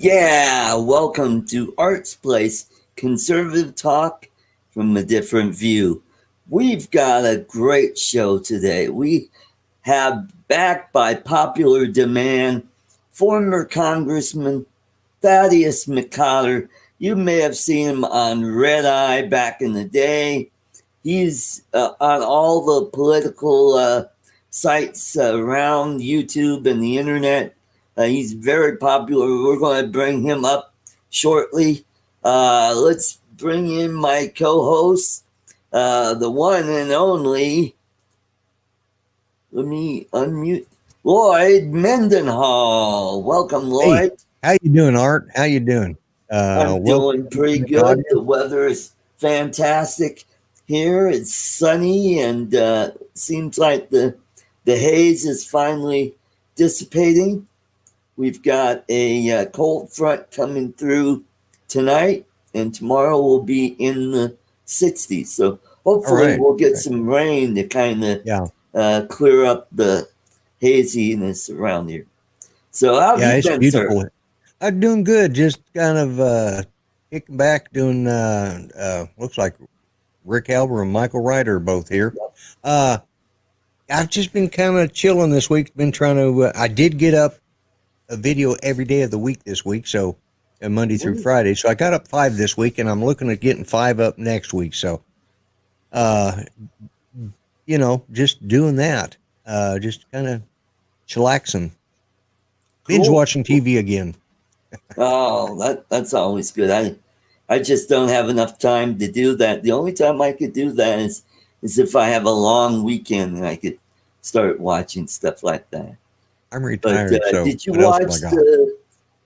Yeah, welcome to Art's Place, conservative talk from a different view. We've got a great show today. We have, back by popular demand, former Congressman Thaddeus McCotter. You may have seen him on Red Eye back in the day. He's on all the political sites around YouTube and the internet. He's very popular. We're going to bring him up shortly. Let's bring in my co-host, the one and only. Let me unmute Lloyd Mendenhall. Welcome, Lloyd. Hey, how you doing, Art? How you doing? I'm doing pretty good. The weather is fantastic here. It's sunny and seems like the haze is finally dissipating. We've got a cold front coming through tonight, and tomorrow will be in the 60s. So hopefully we'll get some rain to kind of clear up the haziness around here. So how have you been, beautiful, sir? I'm doing good. Just kind of kicking back, doing looks like Rick Halber and Michael Wright are both here. I've just been kind of chilling this week. Been trying to. I did get up a video every day of the week this week, so Monday through Friday. So I got up 5 this week, and I'm looking at getting 5 up next week. So, just doing that. Just kind of chillaxing, binge watching TV again. Oh, that's always good. I just don't have enough time to do that. The only time I could do that is if I have a long weekend and I could start watching stuff like that. I'm retired. So did you watch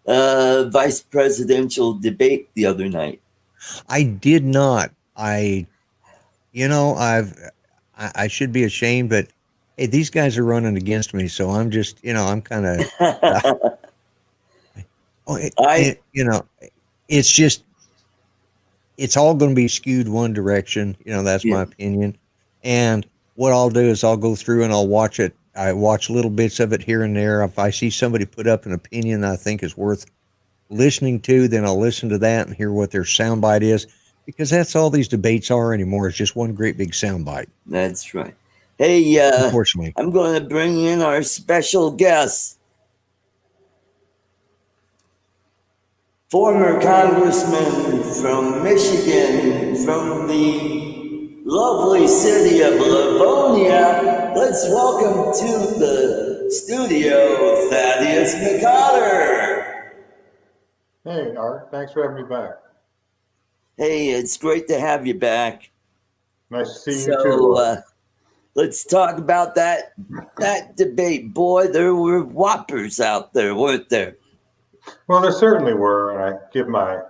the vice presidential debate the other night? I did not. I should be ashamed, but hey, these guys are running against me, so I'm just, I'm kind of. It's just, it's all going to be skewed one direction. That's my opinion. And what I'll do is I'll go through and I'll watch it. I watch little bits of it here and there. If I see somebody put up an opinion that I think is worth listening to, then I'll listen to that and hear what their soundbite is, because that's all these debates are anymore. It's just one great big soundbite. That's right. Hey, unfortunately, I'm going to bring in our special guest. Former Congressman from Michigan, from the lovely city of Livonia. Let's welcome to the studio, Thaddeus McCotter. Hey, Art. Thanks for having me back. Hey, it's great to have you back. Nice to see you too. Let's talk about that debate. Boy, there were whoppers out there, weren't there? Well, there certainly were, and I give my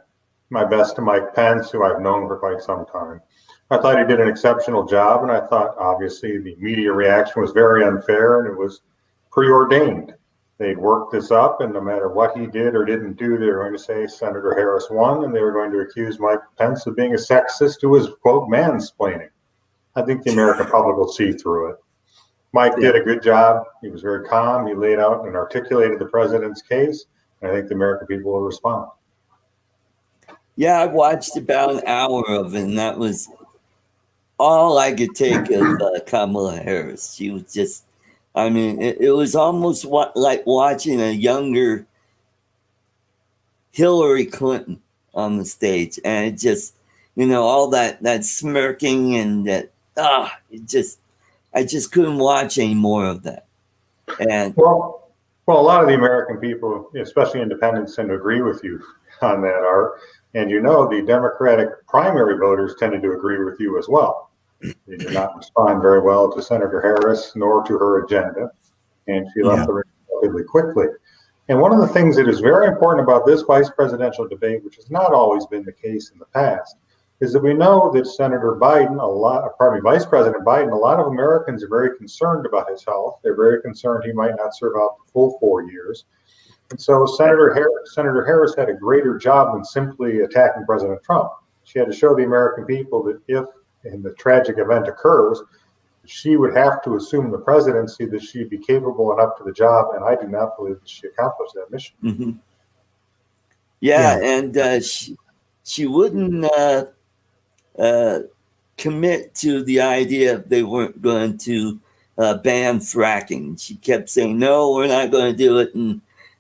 best to Mike Pence, who I've known for quite some time. I thought he did an exceptional job, and I thought, obviously, the media reaction was very unfair, and it was preordained. They'd worked this up, and no matter what he did or didn't do, they were going to say Senator Harris won, and they were going to accuse Mike Pence of being a sexist who was, quote, mansplaining. I think the American public will see through it. Mike did a good job. He was very calm. He laid out and articulated the president's case. I think the American people will respond. Yeah, I watched about an hour of it, and that was all I could take of Kamala Harris. She was just, it was almost like watching a younger Hillary Clinton on the stage. And it just, all that smirking and that, I just couldn't watch any more of that. And Well, a lot of the American people, especially independents, tend to agree with you on that, Art. And the Democratic primary voters tended to agree with you as well. They did not respond very well to Senator Harris nor to her agenda, and she left the ring relatively quickly. And one of the things that is very important about this vice presidential debate, which has not always been the case in the past, is that we know that Vice President Biden, a lot of Americans are very concerned about his health. They're very concerned he might not serve out the full 4 years. And so Senator Harris had a greater job than simply attacking President Trump. She had to show the American people that if, in the tragic event occurs, she would have to assume the presidency, that she'd be capable and up to the job. And I do not believe that she accomplished that mission. Mm-hmm. Yeah, and she wouldn't uh, commit to the idea they weren't going to ban fracking. She kept saying, "No, we're not going to do it,"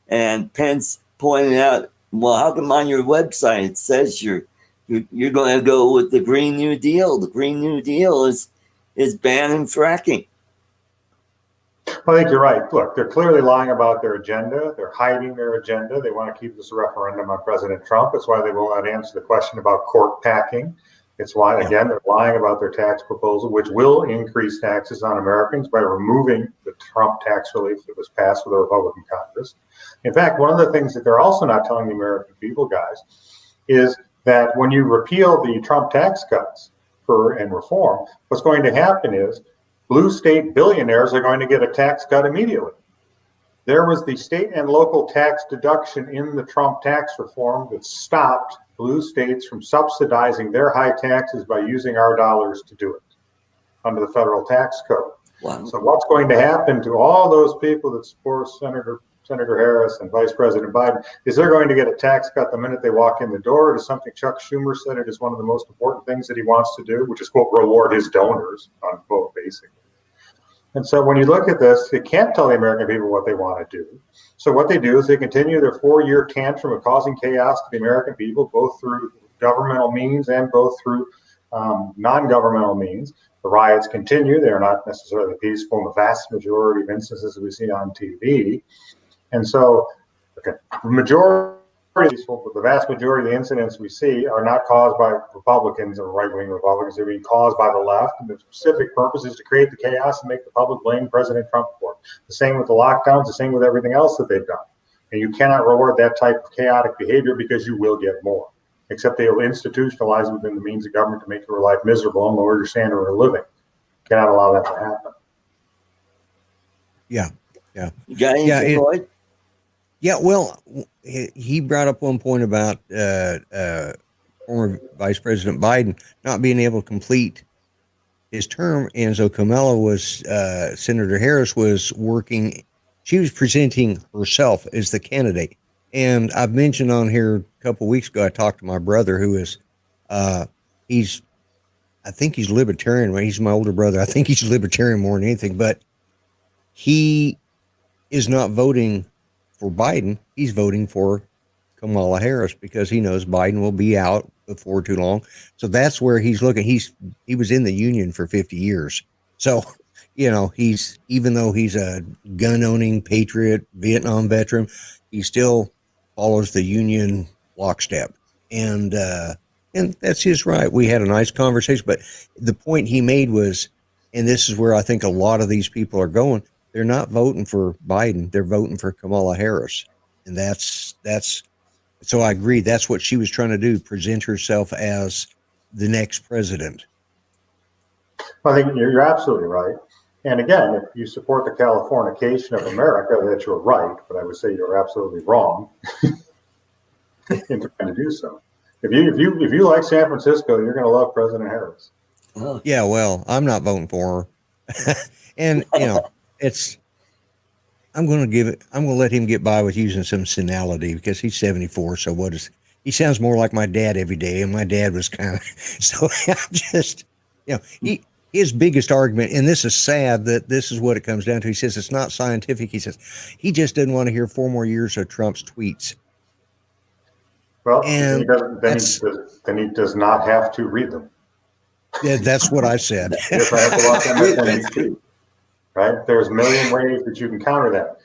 and Pence pointed out, "Well, how come on your website it says you're going to go with the Green New Deal? The Green New Deal is banning fracking." I think you're right. Look, they're clearly lying about their agenda. They're hiding their agenda. They want to keep this referendum on President Trump. It's why they will not answer the question about court packing. It's why, again, they're lying about their tax proposal, which will increase taxes on Americans by removing the Trump tax relief that was passed with a Republican Congress. In fact, one of the things that they're also not telling the American people, guys, is that when you repeal the Trump tax cuts and reform, what's going to happen is blue state billionaires are going to get a tax cut immediately. There was the state and local tax deduction in the Trump tax reform that stopped blue states from subsidizing their high taxes by using our dollars to do it under the federal tax code. Wow. So what's going to happen to all those people that support Senator Harris and Vice President Biden is they're going to get a tax cut the minute they walk in the door. It is something Chuck Schumer said it is one of the most important things that he wants to do, which is, quote, reward his donors, unquote, basically. And so when you look at this, they can't tell the American people what they want to do. So what they do is they continue their 4-year tantrum of causing chaos to the American people, both through governmental means and both through non-governmental means. The riots continue. They are not necessarily peaceful in the vast majority of instances we see on TV. And so the vast majority of the incidents we see are not caused by Republicans or right-wing Republicans. They're being caused by the left. And the specific purpose is to create the chaos and make the public blame President Trump for it. The same with the lockdowns, the same with everything else that they've done. And you cannot reward that type of chaotic behavior because you will get more. Except they will institutionalize it within the means of government to make your life miserable and lower your standard of living. Cannot allow that to happen. Yeah. You got anything, Lloyd? Yeah, well, he brought up one point about former Vice President Biden not being able to complete his term, and so Senator Harris was working. She was presenting herself as the candidate, and I've mentioned on here a couple of weeks ago. I talked to my brother, who is, I think he's libertarian. He's my older brother. I think he's libertarian more than anything, but he is not voting for Biden. He's voting for Kamala Harris because he knows Biden will be out before too long. So that's where he's looking. He was in the Union for 50 years. So, even though he's a gun-owning patriot, Vietnam veteran, he still follows the Union lockstep. And that's his right. We had a nice conversation, but the point he made was, and this is where I think a lot of these people are going, they're not voting for Biden. They're voting for Kamala Harris. And that's so I agree. That's what she was trying to do, present herself as the next president. I think you're absolutely right. And again, if you support the Californication of America, that you're right, but I would say you're absolutely wrong in trying to do so. If you like San Francisco, you're going to love President Harris. Oh. Yeah, well, I'm not voting for her. And, I'm going to let him get by with using some senility because he's 74. So he sounds more like my dad every day. And my dad was kind of, so I'm just, his biggest argument, and this is sad that this is what it comes down to. He says it's not scientific. He says he just didn't want to hear 4 more years of Trump's tweets. Well, then he does not have to read them. Yeah, that's what I said. Right? There's a million ways that you can counter that.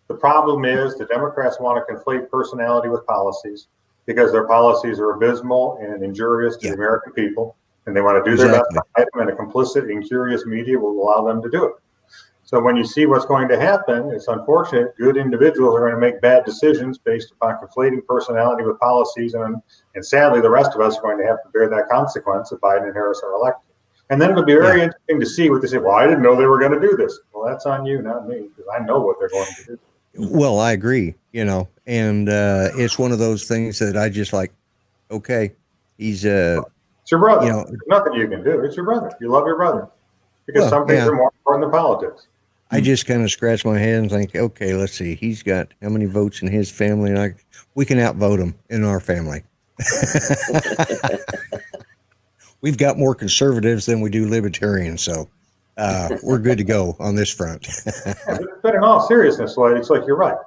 The problem is the Democrats want to conflate personality with policies because their policies are abysmal and injurious to the American people, and they want to do their best to hide them, and a complicit and curious media will allow them to do it. So when you see what's going to happen, it's unfortunate. Good individuals are going to make bad decisions based upon conflating personality with policies, and sadly, the rest of us are going to have to bear that consequence if Biden and Harris are elected. And then it'll be very interesting to see what they say. Well, I didn't know they were going to do this. Well, that's on you, not me, because I know what they're going to do. Well, I agree, and it's one of those things that I just like, okay, he's it's your brother. There's nothing you can do. It's your brother. You love your brother. Because some things are more important than politics. I just kind of scratch my head and think, okay, let's see. He's got how many votes in his family, and we can outvote him in our family. We've got more conservatives than we do libertarians, so we're good to go on this front. But in all seriousness, Lloyd, it's like you're right.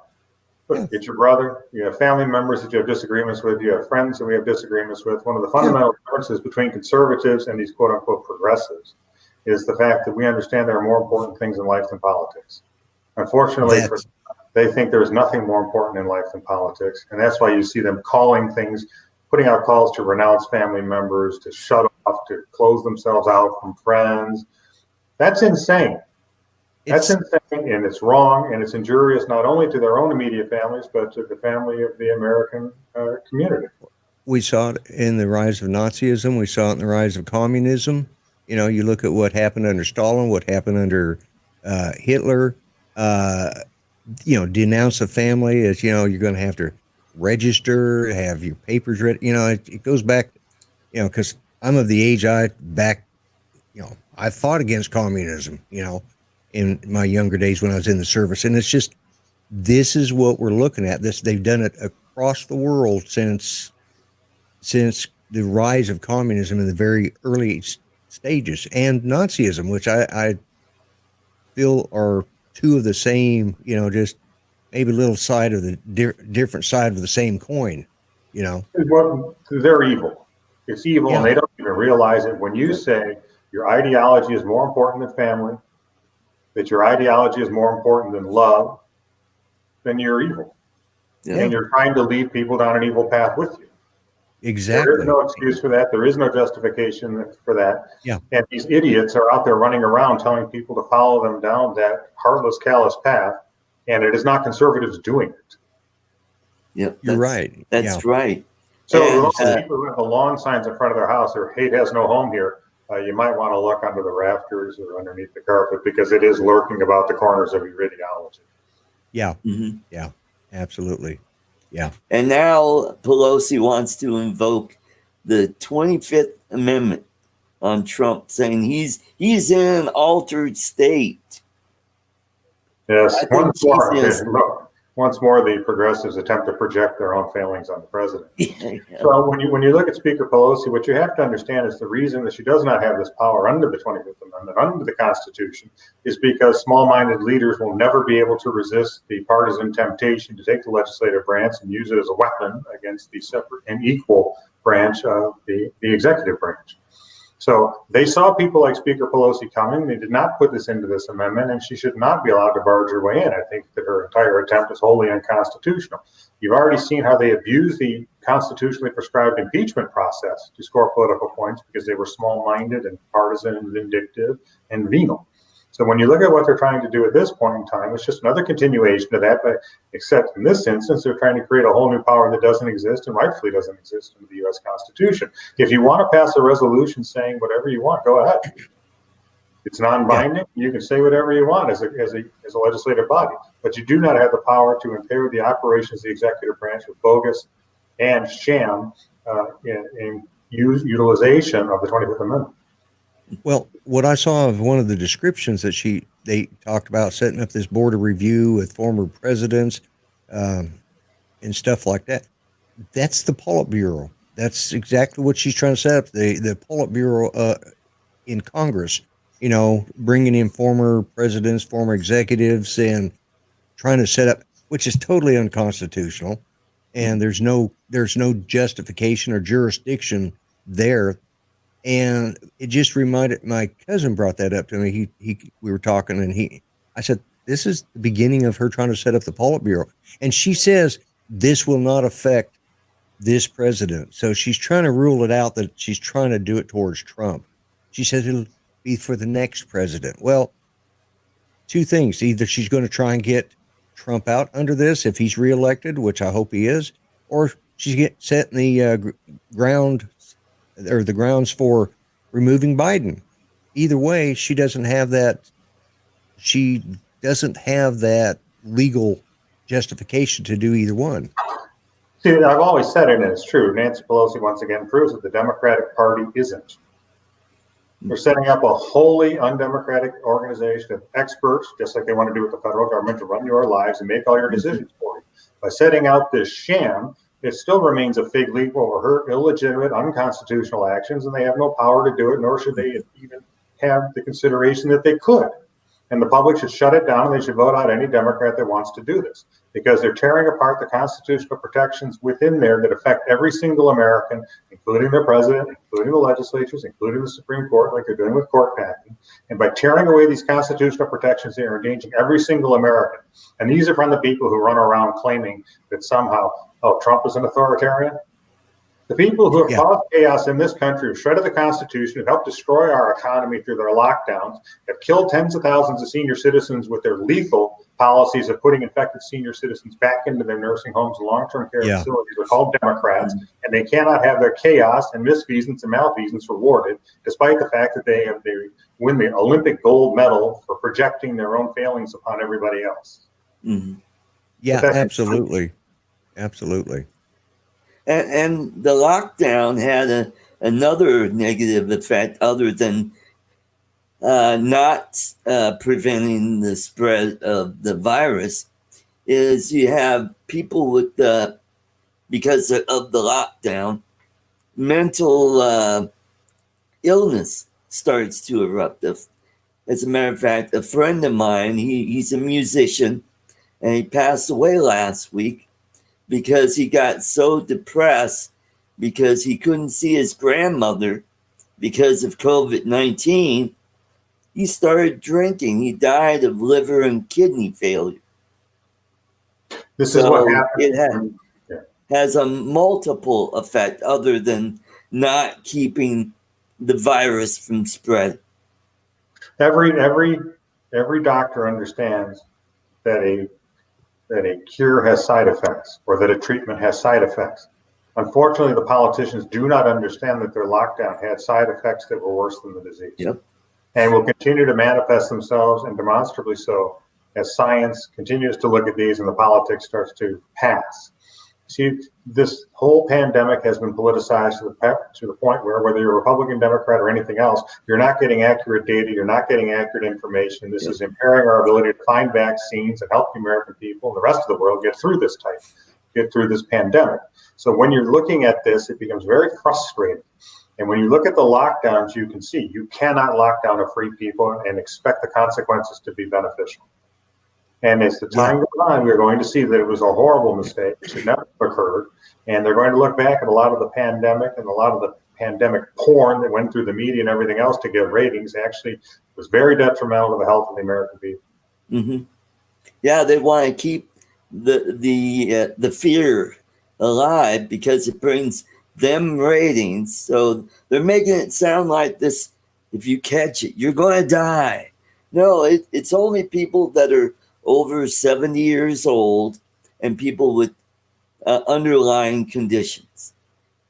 Look, it's your brother. You have family members that you have disagreements with. You have friends that we have disagreements with. One of the fundamental differences between conservatives and these quote unquote progressives is the fact that we understand there are more important things in life than politics. Unfortunately, they think there's nothing more important in life than politics. And that's why you see them calling things, putting out calls to renounce family members, to shut off, to close themselves out from friends. That's insane. That's insane, and it's wrong, and it's injurious not only to their own immediate families, but to the family of the American community. We saw it in the rise of Nazism. We saw it in the rise of communism. You know, you look at what happened under Stalin, what happened under Hitler. You know, denounce a family as, you know, you're going to have to register, have your papers ready. You know, it goes back, you know, because I'm of the age I fought against communism, you know, in my younger days when I was in the service. And it's just, this is what we're looking at. They've done it across the world since the rise of communism in the very early stages, and Nazism, which I feel are two of the same, you know, just maybe a little side of the different side of the same coin, you know. Well, they're evil. It's evil, and they don't even realize it. When you say your ideology is more important than family, that your ideology is more important than love, then you're evil. Yeah. And you're trying to lead people down an evil path with you. Exactly. There is no excuse for that. There is no justification for that. Yeah. And these idiots are out there running around telling people to follow them down that heartless, callous path, and it is not conservatives doing it. Yep, you're right. That's right. So those people who have the lawn signs in front of their house or hate has no home here, you might want to look under the rafters or underneath the carpet, because it is lurking about the corners of your ideology. Yeah. Mm-hmm. Yeah, absolutely. Yeah. And now Pelosi wants to invoke the 25th Amendment on Trump, saying he's in an altered state. Yes. Once more, the progressives attempt to project their own failings on the president. Yeah. So when you look at Speaker Pelosi, what you have to understand is the reason that she does not have this power under the 25th Amendment, under the Constitution, is because small-minded leaders will never be able to resist the partisan temptation to take the legislative branch and use it as a weapon against the separate and equal branch of the executive branch. So they saw people like Speaker Pelosi coming. They did not put this into this amendment, and she should not be allowed to barge her way in. I think that her entire attempt is wholly unconstitutional. You've already seen how they abused the constitutionally prescribed impeachment process to score political points because they were small-minded and partisan and vindictive and venal. So when you look at what they're trying to do at this point in time, it's just another continuation of that, but except in this instance, they're trying to create a whole new power that doesn't exist and rightfully doesn't exist in the U.S. Constitution. If you want to pass a resolution saying whatever you want, go ahead. It's non-binding. Yeah. You can say whatever you want as a legislative body, but you do not have the power to impair the operations of the executive branch with bogus and sham in utilization of the 25th Amendment. Well, what I saw of one of the descriptions that they talked about setting up this board of review with former presidents and stuff like that. That's the Politburo. That's exactly what she's trying to set up. The Politburo in Congress, you know, bringing in former presidents, former executives, and trying to set up, which is totally unconstitutional. And there's no justification or jurisdiction there. And it just reminded, my cousin brought that up to me. We were talking, and I said, this is the beginning of her trying to set up the Politburo. And she says this will not affect this president. So she's trying to rule it out that she's trying to do it towards Trump. She said it'll be for the next president. Well, two things. Either she's going to try and get Trump out under this if he's reelected, which I hope he is, or she's setting the grounds for removing Biden. Either way, she doesn't have that legal justification to do either one. See, I've always said it, and it's true. Nancy Pelosi once again proves that the Democratic Party isn't. They're setting up a wholly undemocratic organization of experts, just like they want to do with the federal government, to run your lives and make all your decisions for you. By setting out this sham, it still remains a fig leaf over illegitimate, unconstitutional actions, and they have no power to do it, nor should they even have the consideration that they could. And the public should shut it down, and they should vote out any Democrat that wants to do this, because they're tearing apart the constitutional protections within there that affect every single American, including their president, including the legislatures, including the Supreme Court, like they're doing with court packing. And by tearing away these constitutional protections, they are endangering every single American. And these are from the people who run around claiming that somehow, oh, Trump is an authoritarian. The people who have caused chaos in this country, have shredded the Constitution, have helped destroy our economy through their lockdowns, have killed tens of thousands of senior citizens with their lethal policies of putting infected senior citizens back into their nursing homes and long-term care facilities are called Democrats, and they cannot have their chaos and misfeasance and malfeasance rewarded, despite the fact that they win the Olympic gold medal for projecting their own failings upon everybody else. Mm-hmm. Yeah, absolutely. Absolutely. And the lockdown had another negative effect other than not preventing the spread of the virus, is you have people with, because of the lockdown, mental illness starts to erupt. As a matter of fact, a friend of mine, he's a musician, and he passed away last week because he got so depressed because he couldn't see his grandmother because of COVID-19. He started drinking. He died of liver and kidney failure. This is what happens. It has a multiple effect other than not keeping the virus from spread. Every doctor understands that a cure has side effects, or that a treatment has side effects. Unfortunately, the politicians do not understand that their lockdown had side effects that were worse than the disease. Yep. And will continue to manifest themselves, and demonstrably so, as science continues to look at these and the politics starts to pass. See, this whole pandemic has been politicized to the point where, whether you're a Republican, Democrat, or anything else, you're not getting accurate data, you're not getting accurate information. This is impairing our ability to find vaccines and help the American people and the rest of the world get through this pandemic. So when you're looking at this, it becomes very frustrating. And when you look at the lockdowns, you can see you cannot lock down a free people and expect the consequences to be beneficial. And as the time goes on, we're going to see that it was a horrible mistake. It should never have occurred. And they're going to look back at a lot of the pandemic and a lot of the pandemic porn that went through the media and everything else to get ratings. Actually, was very detrimental to the health of the American people. Mm-hmm. Yeah, they want to keep the fear alive because it brings them ratings. So they're making it sound like this: if you catch it, you're going to die. No, it's only people that are over 70 years old and people with underlying conditions.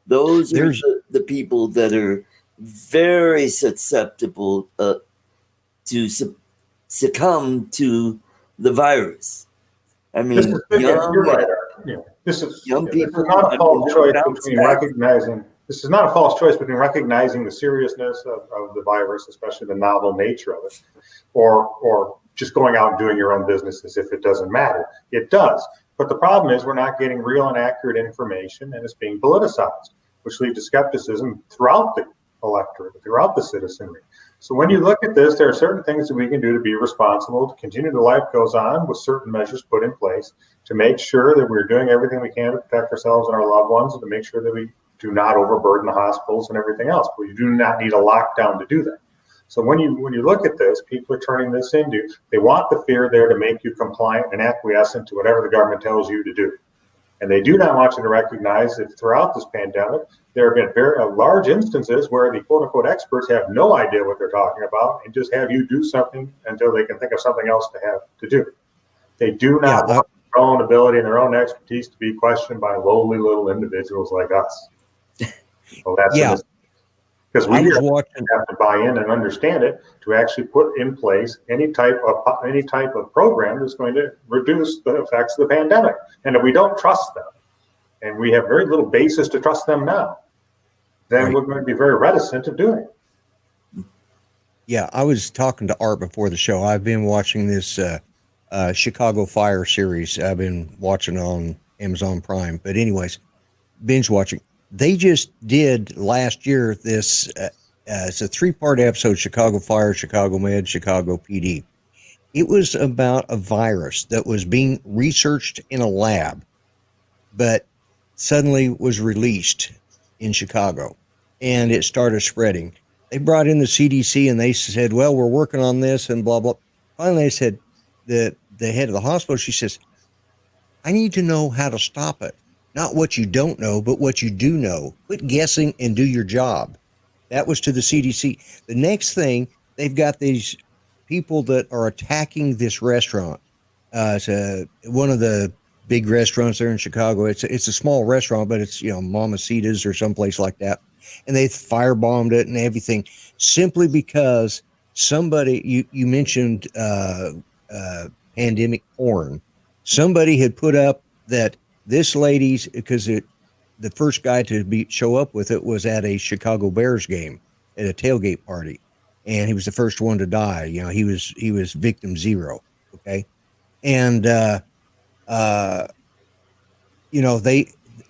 Those are the people that are very susceptible to succumb to the virus. I mean, you're right. This is young people. Not a false choice between recognizing. This is not a false choice between recognizing the seriousness of the virus, especially the novel nature of it, or just going out and doing your own business as if it doesn't matter. It does. But the problem is we're not getting real and accurate information, and it's being politicized, which leads to skepticism throughout the electorate, throughout the citizenry. So when you look at this, there are certain things that we can do to be responsible, to continue the life goes on with certain measures put in place to make sure that we're doing everything we can to protect ourselves and our loved ones, and to make sure that we do not overburden the hospitals and everything else. But you do not need a lockdown to do that. So when you look at this, people are turning this into, they want the fear there to make you compliant and acquiescent to whatever the government tells you to do. And they do not want you to recognize that throughout this pandemic, there have been very large instances where the quote unquote experts have no idea what they're talking about and just have you do something until they can think of something else to have to do. They do not want their own ability and their own expertise to be questioned by lowly little individuals like us. So that's because we have to buy in and understand it to actually put in place any type of program that's going to reduce the effects of the pandemic. And if we don't trust them, and we have very little basis to trust them now, then we're going to be very reticent of doing it. Yeah, I was talking to Art before the show. I've been watching this Chicago Fire series. I've been watching on Amazon Prime. But anyways, binge watching. They just did last year this. It's a 3-part episode: Chicago Fire, Chicago Med, Chicago PD. It was about a virus that was being researched in a lab, but suddenly was released in Chicago, and it started spreading. They brought in the CDC and they said, well, we're working on this and blah, blah. Finally, they said, the head of the hospital, she says, I need to know how to stop it. Not what you don't know, but what you do know. Quit guessing and do your job. That was to the CDC. The next thing, they've got these people that are attacking this restaurant. It's one of the big restaurants there in Chicago. It's a small restaurant, but it's, Mamacita's or someplace like that. And they firebombed it and everything simply because somebody, you mentioned pandemic porn. Somebody had put up that this lady's, because the first guy to show up with it was at a Chicago Bears game at a tailgate party. And he was the first one to die. He was victim 0. Okay. And,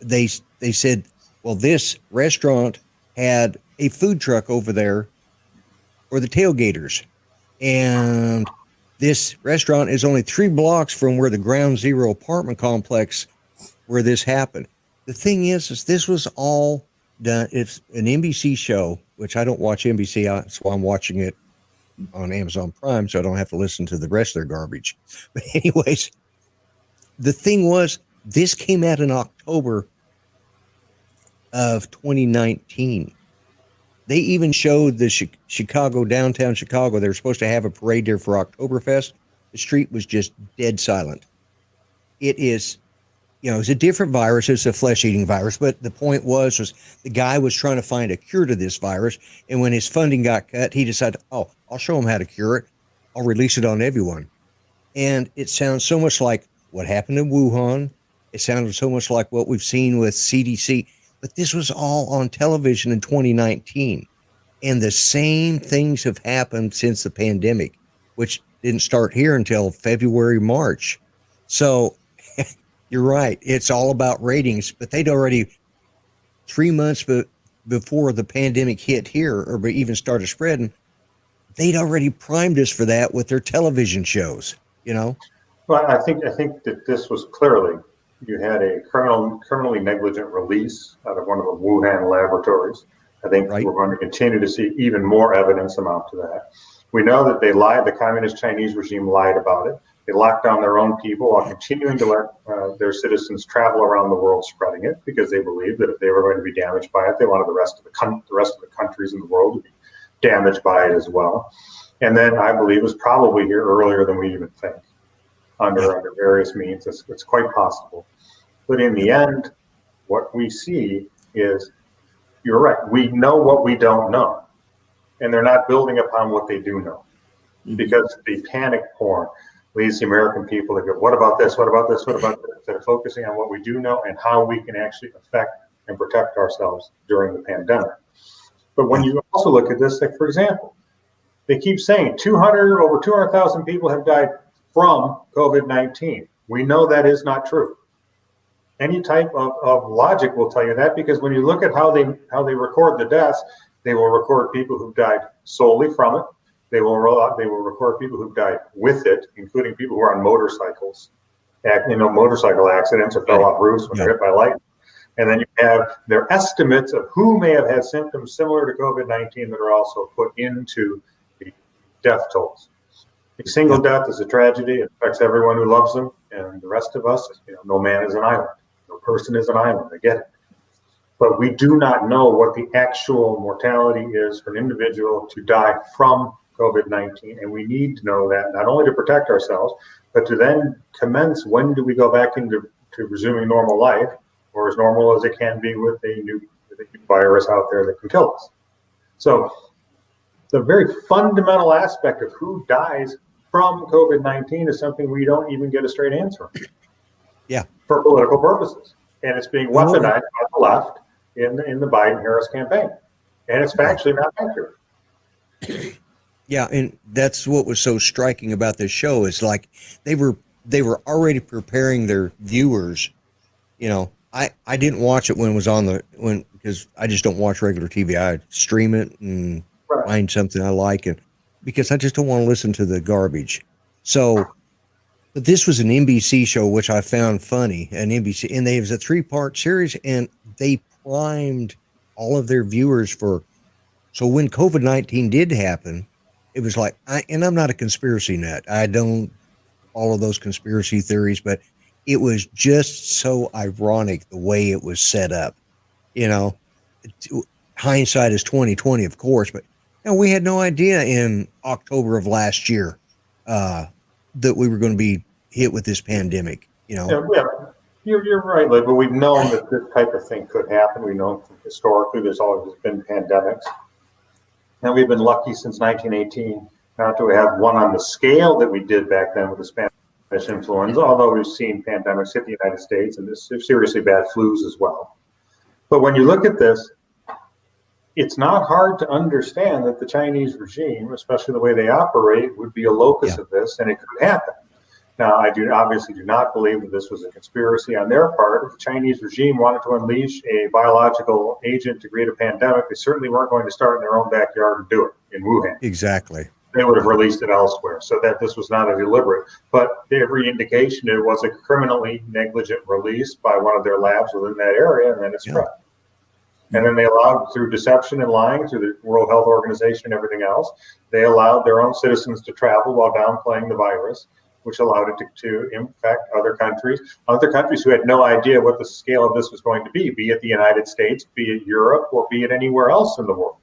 they said, well, this restaurant had a food truck over there for the tailgaters. And this restaurant is only 3 blocks from where the Ground Zero apartment complex where this happened. The thing is this was all done. It's an NBC show, which I don't watch NBC. That's why I'm watching it on Amazon Prime, so I don't have to listen to the rest of their garbage. But anyways, the thing was, this came out in October of 2019. They even showed the Chicago, downtown Chicago. They were supposed to have a parade there for Oktoberfest. The street was just dead silent. It is, it's a different virus. It's a flesh-eating virus. But the point was the guy was trying to find a cure to this virus. And when his funding got cut, he decided, I'll show him how to cure it. I'll release it on everyone. And it sounds so much like what happened in Wuhan. It sounded so much like what we've seen with CDC. But this was all on television in 2019. And the same things have happened since the pandemic, which didn't start here until February, March. So you're right. It's all about ratings. But they'd already 3 months before the pandemic hit here or even started spreading, they'd already primed us for that with their television shows, Well, I think that this was clearly, you had a criminally negligent release out of one of the Wuhan laboratories. I think We're going to continue to see even more evidence amount to that. We know that they lied. The communist Chinese regime lied about it. They locked down their own people while continuing to let their citizens travel around the world spreading it, because they believed that if they were going to be damaged by it, they wanted the rest of the countries in the world to be damaged by it as well. And then I believe it was probably here earlier than we even think. Under various means. It's quite possible. But in the end, what we see is, you're right, we know what we don't know. And they're not building upon what they do know. Because the panic porn leads the American people to go, what about this, what about this, what about this? Instead of focusing on what we do know and how we can actually affect and protect ourselves during the pandemic. But when you also look at this, like, for example, they keep saying over 200,000 people have died from COVID-19. We know that is not true. Any type of logic will tell you that, because when you look at how they record the deaths, they will record people who died solely from it. They will record people who died with it, including people who are on motorcycles, motorcycle accidents or fell off roofs when they're hit by lightning. And then you have their estimates of who may have had symptoms similar to COVID-19 that are also put into the death tolls. A single death is a tragedy. It affects everyone who loves them, and the rest of us, no man is an island. No person is an island. I get it. But we do not know what the actual mortality is for an individual to die from COVID-19, and we need to know that, not only to protect ourselves, but to then commence, when do we go back into resuming normal life, or as normal as it can be with a new virus out there that can kill us. So the very fundamental aspect of who dies from COVID-19 is something we don't even get a straight answer on. Yeah. For political purposes. And it's being weaponized by the left in the Biden-Harris campaign. And it's factually not accurate. Yeah, and that's what was so striking about this show is like they were already preparing their viewers. You know, I didn't watch it when it was on because I just don't watch regular TV. I stream it and Right. find something I like, and because I just don't want to listen to the garbage. So, but this was an NBC show, which I found funny, an NBC, and it was a 3-part series, and they primed all of their viewers for. So when COVID-19 did happen, it was like, and I'm not a conspiracy nut. I don't follow those conspiracy theories, but it was just so ironic the way it was set up. You know, hindsight is 2020, of course, but you know, we had no idea in October of last year that we were going to be hit with this pandemic. You know, Yeah, you're right, Lee, but we've known that this type of thing could happen. We know historically there's always been pandemics. And we've been lucky since 1918 not to have one on the scale that we did back then with the Spanish influenza, although we've seen pandemics hit the United States and this seriously bad flus as well. But when you look at this, it's not hard to understand that the Chinese regime, especially the way they operate, would be a locus of this, and it could happen. Now, I obviously do not believe that this was a conspiracy on their part. If the Chinese regime wanted to unleash a biological agent to create a pandemic, they certainly weren't going to start in their own backyard and do it in Wuhan. exactly. They would have released it elsewhere, so that this was not a deliberate. But every indication it was a criminally negligent release by one of their labs within that area, and then it spread. And then they allowed, through deception and lying, through the World Health Organization and everything else, they allowed their own citizens to travel while downplaying the virus, which allowed it to infect other countries who had no idea what the scale of this was going to be it the United States, be it Europe, or be it anywhere else in the world,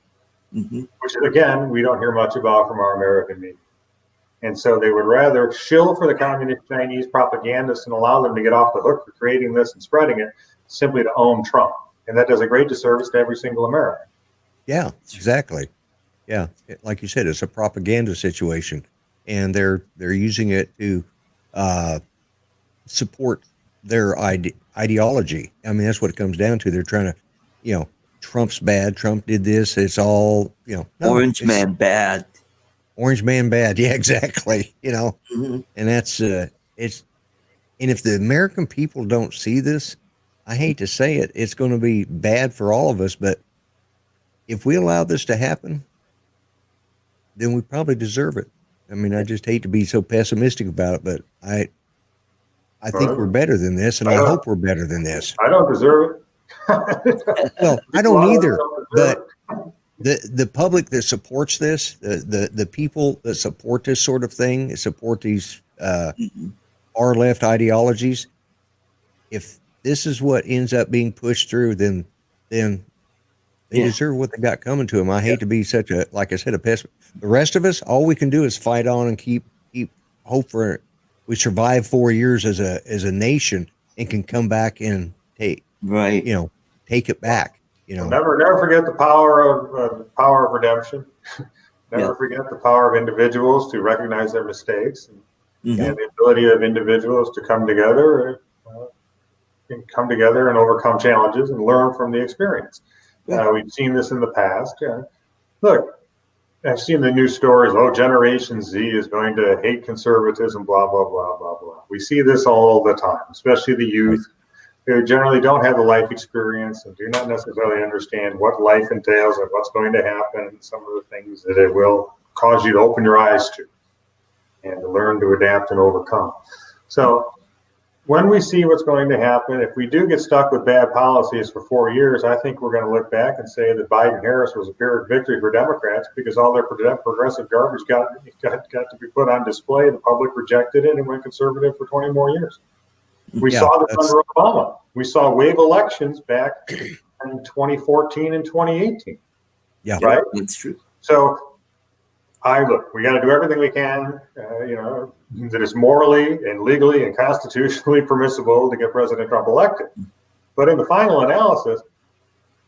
which, again, we don't hear much about from our American media. And so they would rather shill for the communist Chinese propagandists and allow them to get off the hook for creating this and spreading it, simply to own Trump. And that does a great disservice to every single American. Yeah, exactly. Yeah, like you said, it's a propaganda situation, and they're using it to support their ideology. I mean, that's what it comes down to. They're trying to, you know, Trump's bad. Trump did this. It's all, you know, no, Orange man bad. Orange man bad. Yeah, exactly. You know, and that's it's. And if the American people don't see this, I hate to say it, it's going to be bad for all of us. But if we allow this to happen, then we probably deserve it. I mean, I just hate to be so pessimistic about it, but I think we're better than this, and I hope we're better than this. I don't deserve it. Well, I don't either, but the public that supports this, the people that support this sort of thing, support these far left ideologies, if this is what ends up being pushed through, then they deserve what they got coming to them. I hate to be such a, like I said, a pessimist. The rest of us, all we can do is fight on and keep hope for we survive 4 years as a nation and can come back and take it back. You know, never forget the power of redemption. Never forget the power of individuals to recognize their mistakes and the ability of individuals to come together and overcome challenges and learn from the experience. We've seen this in the past. Look, I've seen the news stories. Oh, Generation Z is going to hate conservatism, blah, blah, blah, blah, blah. We see this all the time, especially the youth who generally don't have the life experience and do not necessarily understand what life entails and what's going to happen and some of the things that it will cause you to open your eyes to and to learn to adapt and overcome. So when we see what's going to happen, if we do get stuck with bad policies for 4 years, I think we're going to look back and say that Biden-Harris was a Pyrrhic victory for Democrats because all their progressive garbage got to be put on display. The public rejected it and went conservative for 20 more years. We saw this under Obama. We saw wave elections back in 2014 and 2018. Yeah, right. That's true. So we got to do everything we can, that is morally and legally and constitutionally permissible to get President Trump elected. But in the final analysis,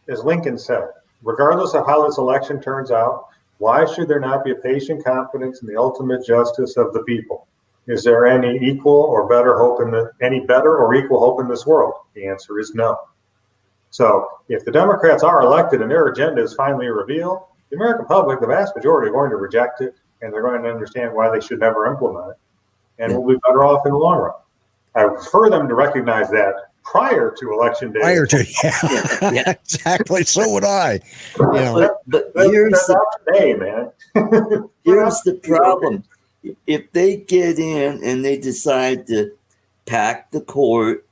as Lincoln said, regardless of how this election turns out, why should there not be a patient confidence in the ultimate justice of the people? Is there any equal or better hope any better or equal hope in this world? The answer is no. So if the Democrats are elected and their agenda is finally revealed, the American public, the vast majority, are going to reject it. and they're going to understand why they should never implement it, and we'll be better off in the long run. I prefer them to recognize that prior to election day. Exactly. So would I. But here's today, man. Here's the problem. If they get in and they decide to pack the court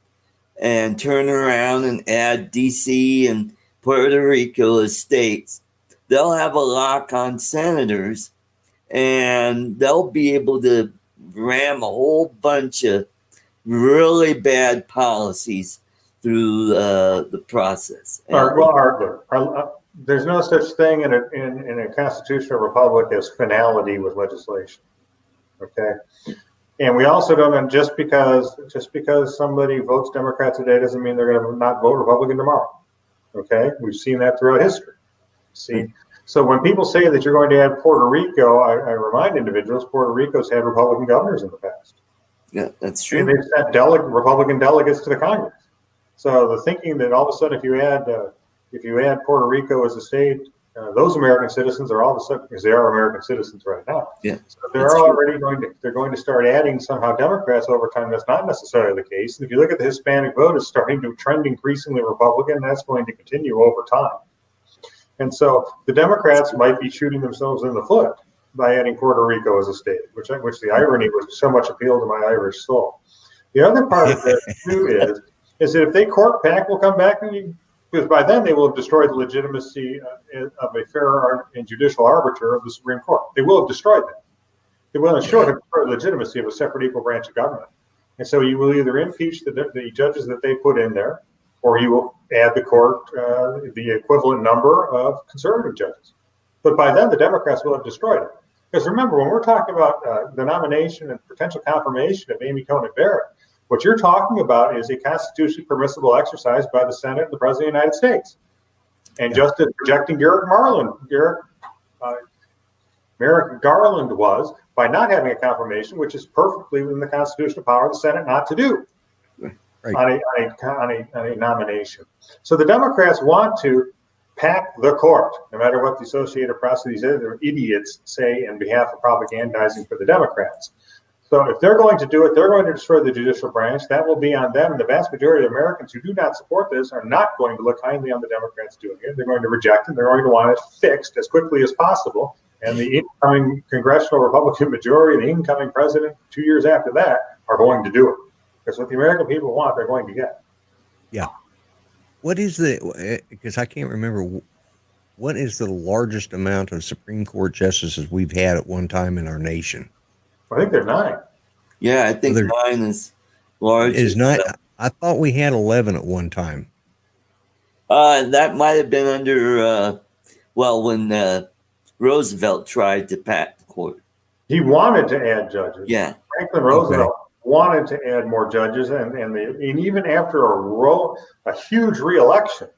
and turn around and add DC and Puerto Rico as states, they'll have a lock on senators, and they'll be able to ram a whole bunch of really bad policies through the process. There's no such thing in a constitutional republic as finality with legislation. Okay, and we also don't. Just because somebody votes Democrat today doesn't mean they're going to not vote Republican tomorrow. Okay, we've seen that throughout history. So when people say that you're going to add Puerto Rico, I remind individuals Puerto Rico's had Republican governors in the past. Yeah, that's true. And they've sent Republican delegates to the Congress. So the thinking that all of a sudden if you add Puerto Rico as a state, those American citizens are all of a sudden, because they are American citizens right now. Yeah, so they're going to start adding somehow Democrats over time. That's not necessarily the case. And if you look at the Hispanic vote, it's starting to trend increasingly Republican. That's going to continue over time. And so the Democrats might be shooting themselves in the foot by adding Puerto Rico as a state, which the irony was so much appealed to my Irish soul. The other part of that too is that if they court pack, will come back because by then they will have destroyed the legitimacy of a fair and judicial arbiter of the Supreme Court. They will have destroyed that. They will, in short, have destroyed the legitimacy of a separate equal branch of government. And so you will either impeach the judges that they put in there, or you will add the court the equivalent number of conservative judges. But by then, the Democrats will have destroyed it. Because remember, when we're talking about the nomination and potential confirmation of Amy Coney Barrett, what you're talking about is a constitutionally permissible exercise by the Senate and the President of the United States. And just as rejecting Merrick Garland was by not having a confirmation, which is perfectly within the constitutional power of the Senate not to do. Right. On a nomination. So the Democrats want to pack the court, no matter what the Associated Press, these other idiots say in behalf of propagandizing for the Democrats. So if they're going to do it, they're going to destroy the judicial branch. That will be on them. And the vast majority of Americans who do not support this are not going to look kindly on the Democrats doing it. They're going to reject it. They're going to want it fixed as quickly as possible. And the incoming congressional Republican majority, the incoming president 2 years after that, are going to do it. Because what the American people want, they're going to get. Yeah. What is because I can't remember, what is the largest amount of Supreme Court justices we've had at one time in our nation? I think they're 9. Yeah, I think 9 is large. Is 9? I thought we had 11 at one time. That might have been under, when Roosevelt tried to pack the court. He wanted to add judges. Yeah. Franklin Roosevelt wanted to add more judges, and even after a huge re-election,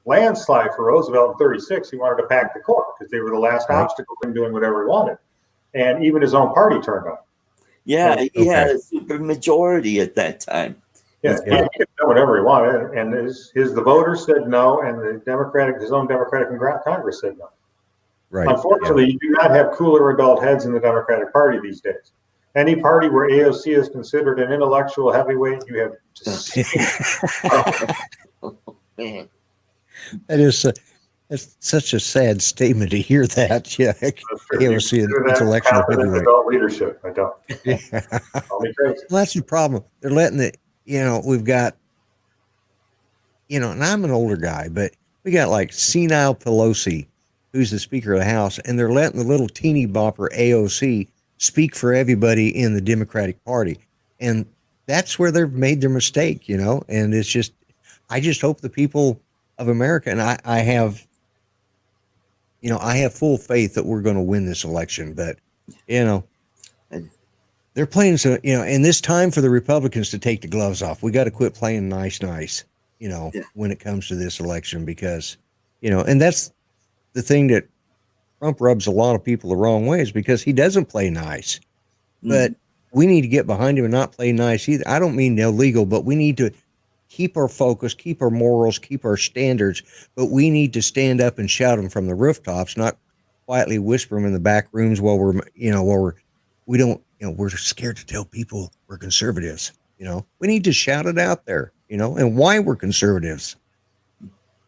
landslide for Roosevelt in 36, he wanted to pack the court because they were the last obstacle in doing whatever he wanted. And even his own party turned on. Yeah, he had a super majority at that time. Yeah, he could do whatever he wanted, and the voters said no, and his own Democratic Congress said no. Right. Unfortunately, you do not have cooler adult heads in the Democratic Party these days. Any party where AOC is considered an intellectual heavyweight, you have Man. That's such a sad statement to hear that. Yeah, AOC an intellectual heavyweight. Adult leadership. I don't. Well, that's the problem. They're letting we've got, and I'm an older guy, but we got like senile Pelosi, who's the Speaker of the House, and they're letting the little teeny bopper AOC speak for everybody in the Democratic Party. And that's where they've made their mistake, and it's just, I just hope the people of America, and I have full faith that we're going to win this election, but, they're playing so, and it's time for the Republicans to take the gloves off. We got to quit playing nice, when it comes to this election, because, and that's the thing that Trump rubs a lot of people the wrong way, is because he doesn't play nice. But we need to get behind him and not play nice either. I don't mean illegal, but we need to keep our focus, keep our morals, keep our standards, but we need to stand up and shout them from the rooftops, not quietly whisper them in the back rooms while we're scared to tell people we're conservatives. We need to shout it out there, and why we're conservatives.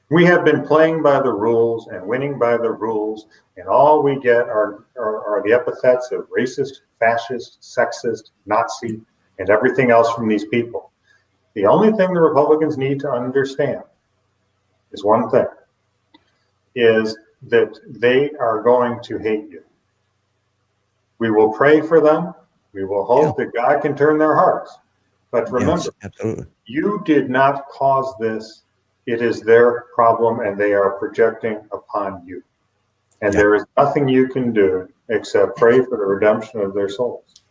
We have been playing by the rules and winning by the rules, and all we get are the epithets of racist, fascist, sexist, Nazi, and everything else from these people. The only thing the Republicans need to understand is one thing, is that they are going to hate you. We will pray for them. We will hope that God can turn their hearts. But remember, you did not cause this. It is their problem, and they are projecting upon you. And there is nothing you can do except pray for the redemption of their souls.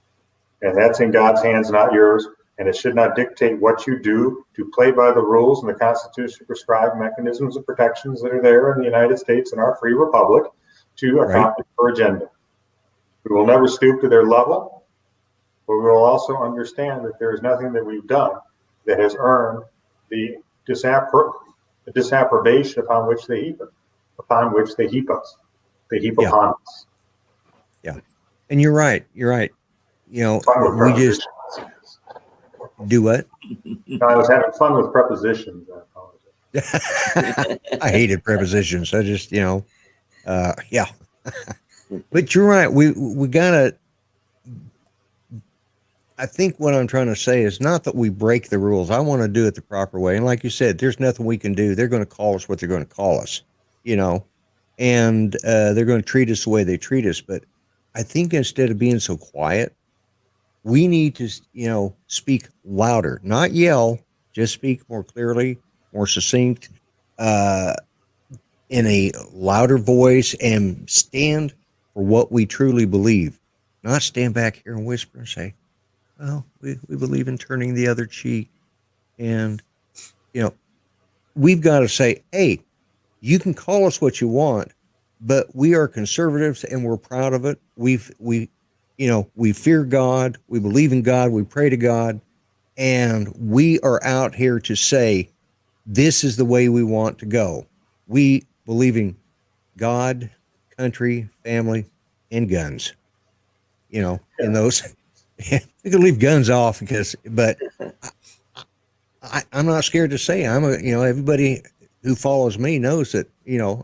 And that's in God's hands, not yours. And it should not dictate what you do to play by the rules and the Constitution prescribed mechanisms of protections that are there in the United States and our free republic to accomplish our agenda. We will never stoop to their level, but we will also understand that there is nothing that we've done that has earned the disapprobation upon which they heap us. They heap upon us. Yeah. And you're right. We just do what? No, I was having fun with prepositions. I apologize. I hated prepositions. I just, but you're right. We gotta, I think what I'm trying to say is not that we break the rules. I want to do it the proper way. And like you said, there's nothing we can do. They're going to call us what they're going to call us, and they're going to treat us the way they treat us. But I think instead of being so quiet, we need to, speak louder, not yell, just speak more clearly, more succinct, in a louder voice, and stand for what we truly believe, not stand back here and whisper and say, well, we believe in turning the other cheek. And, we've got to say, hey, you can call us what you want, but we are conservatives and we're proud of it. We fear God. We believe in God. We pray to God. And we are out here to say, this is the way we want to go. We believe in God, country, family, and guns, and those. We can leave guns off but I'm not scared to say everybody who follows me knows that,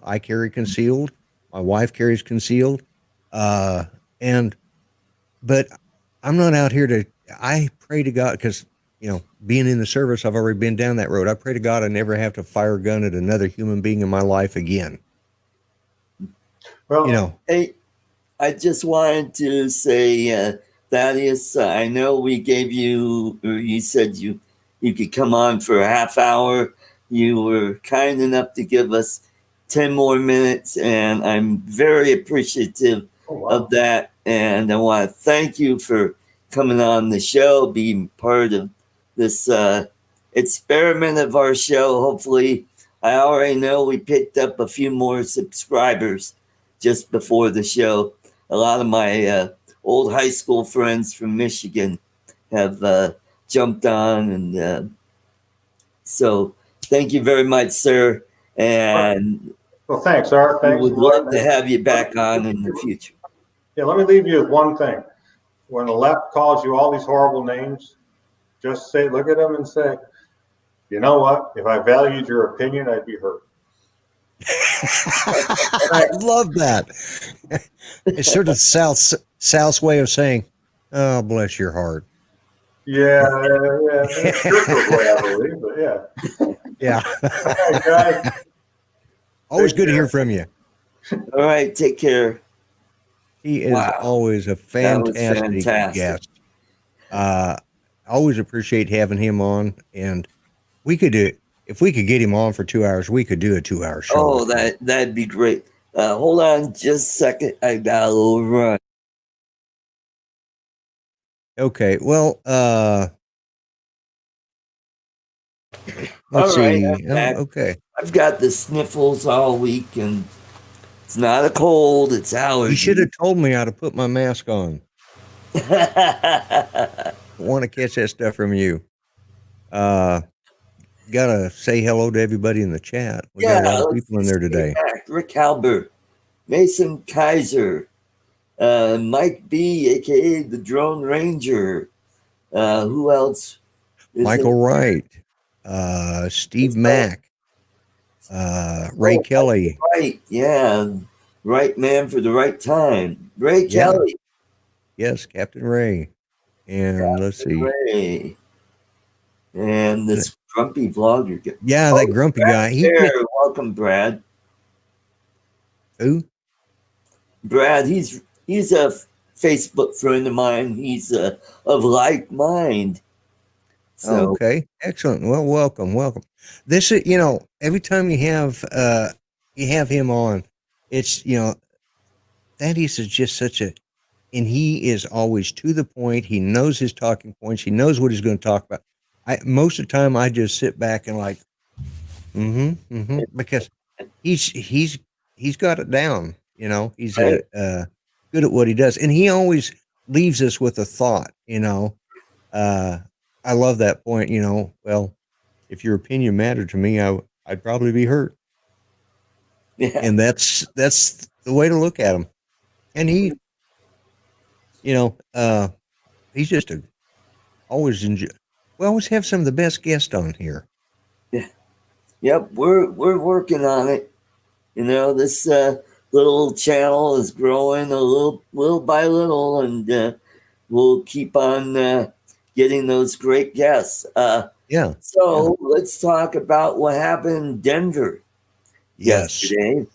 I carry concealed. My wife carries concealed. But I'm not out here I pray to God because, being in the service, I've already been down that road. I pray to God I never have to fire a gun at another human being in my life again. Well, hey, I just wanted to say, Thaddeus, I know we gave you, or you said you could come on for a half hour. You were kind enough to give us 10 more minutes, and I'm very appreciative of that. And I want to thank you for coming on the show, being part of this experiment of our show. Hopefully, I already know we picked up a few more subscribers just before the show. A lot of my old high school friends from Michigan have jumped on. And so thank you very much, sir. And well, thanks, Art. Thanks. We would love to have you back on in the future. Yeah, let me leave you with one thing. When the left calls you all these horrible names, just look at them and say, you know what? If I valued your opinion, I'd be hurt. I love that. It's sort of South's way of saying, oh, bless your heart. Yeah. It's the way I believe, but yeah. Yeah. Guys. Always good to hear from you. All right, take care. He is always a fantastic guest. Always appreciate having him on, and if we could get him on for 2 hours, we could do a 2-hour show. Oh, that'd be great. Hold on just a second. I got a little run. Okay, well, let's see. Okay. I've got the sniffles all week, and it's not a cold, it's allergy. You should have told me how to put my mask on. I want to catch that stuff from you. Gotta say hello to everybody in the chat. We got a lot of people in there today. Rick Halber Mason Kaiser, Mike B, aka the Drone Ranger. Who else? Michael Wright, Steve Mack, Ray Kelly. Right, yeah. Right man for the right time. Ray Yeah. Kelly. Yes, Captain Ray. And let's see. Ray. And this grumpy vlogger guy. Yeah, that grumpy guy. Welcome, Brad. Who? Brad, he's a Facebook friend of mine. He's of like mind. So, okay, excellent. Well, welcome. This is, every time you have him on, it's, Thaddeus is just and he is always to the point. He knows his talking points. He knows what he's going to talk about. Most of the time I just sit back and like, because he's got it down. He's good at what he does, and he always leaves us with a thought. I love that point. Well, if your opinion mattered to me, I'd probably be hurt. yeah. And that's the way to look at him. And he, he's just always enjoy. We always have some of the best guests on here. Yeah. Yep, we're working on it. This little channel is growing a little by little, and we'll keep on getting those great guests. So let's talk about what happened in Denver yesterday.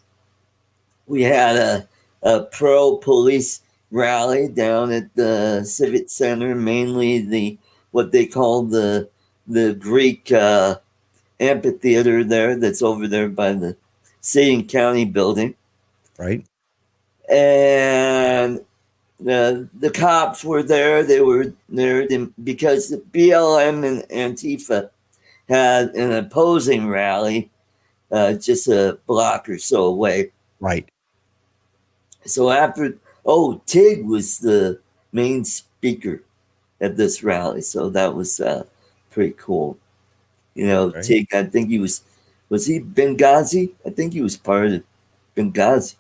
We had a pro-police rally down at the Civic Center, mainly what they call the Greek amphitheater there that's over there by the city and county building. Right. And the cops were there. They were there because the BLM and Antifa had an opposing rally just a block or so away. Right. So Tig was the main speaker at this rally. So that was pretty cool. Right. Tig, I think he was he Benghazi? I think he was part of Benghazi.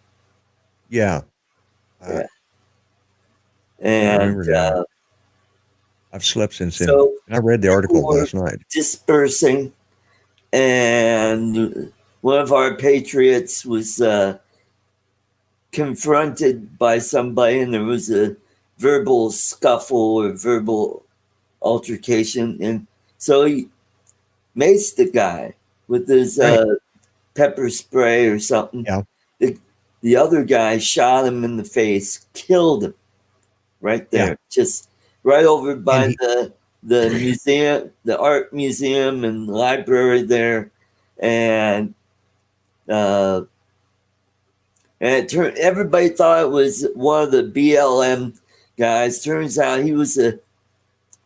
Yeah. Yeah. And I've slept since then. I read the article last night. Dispersing, and one of our patriots was confronted by somebody, and there was a verbal scuffle or verbal altercation, and so he maced the guy with his pepper spray or something. Yeah. The other guy shot him in the face, killed him right there, just right over by the museum, the art museum and library there, and everybody thought it was one of the BLM guys. Turns out he was a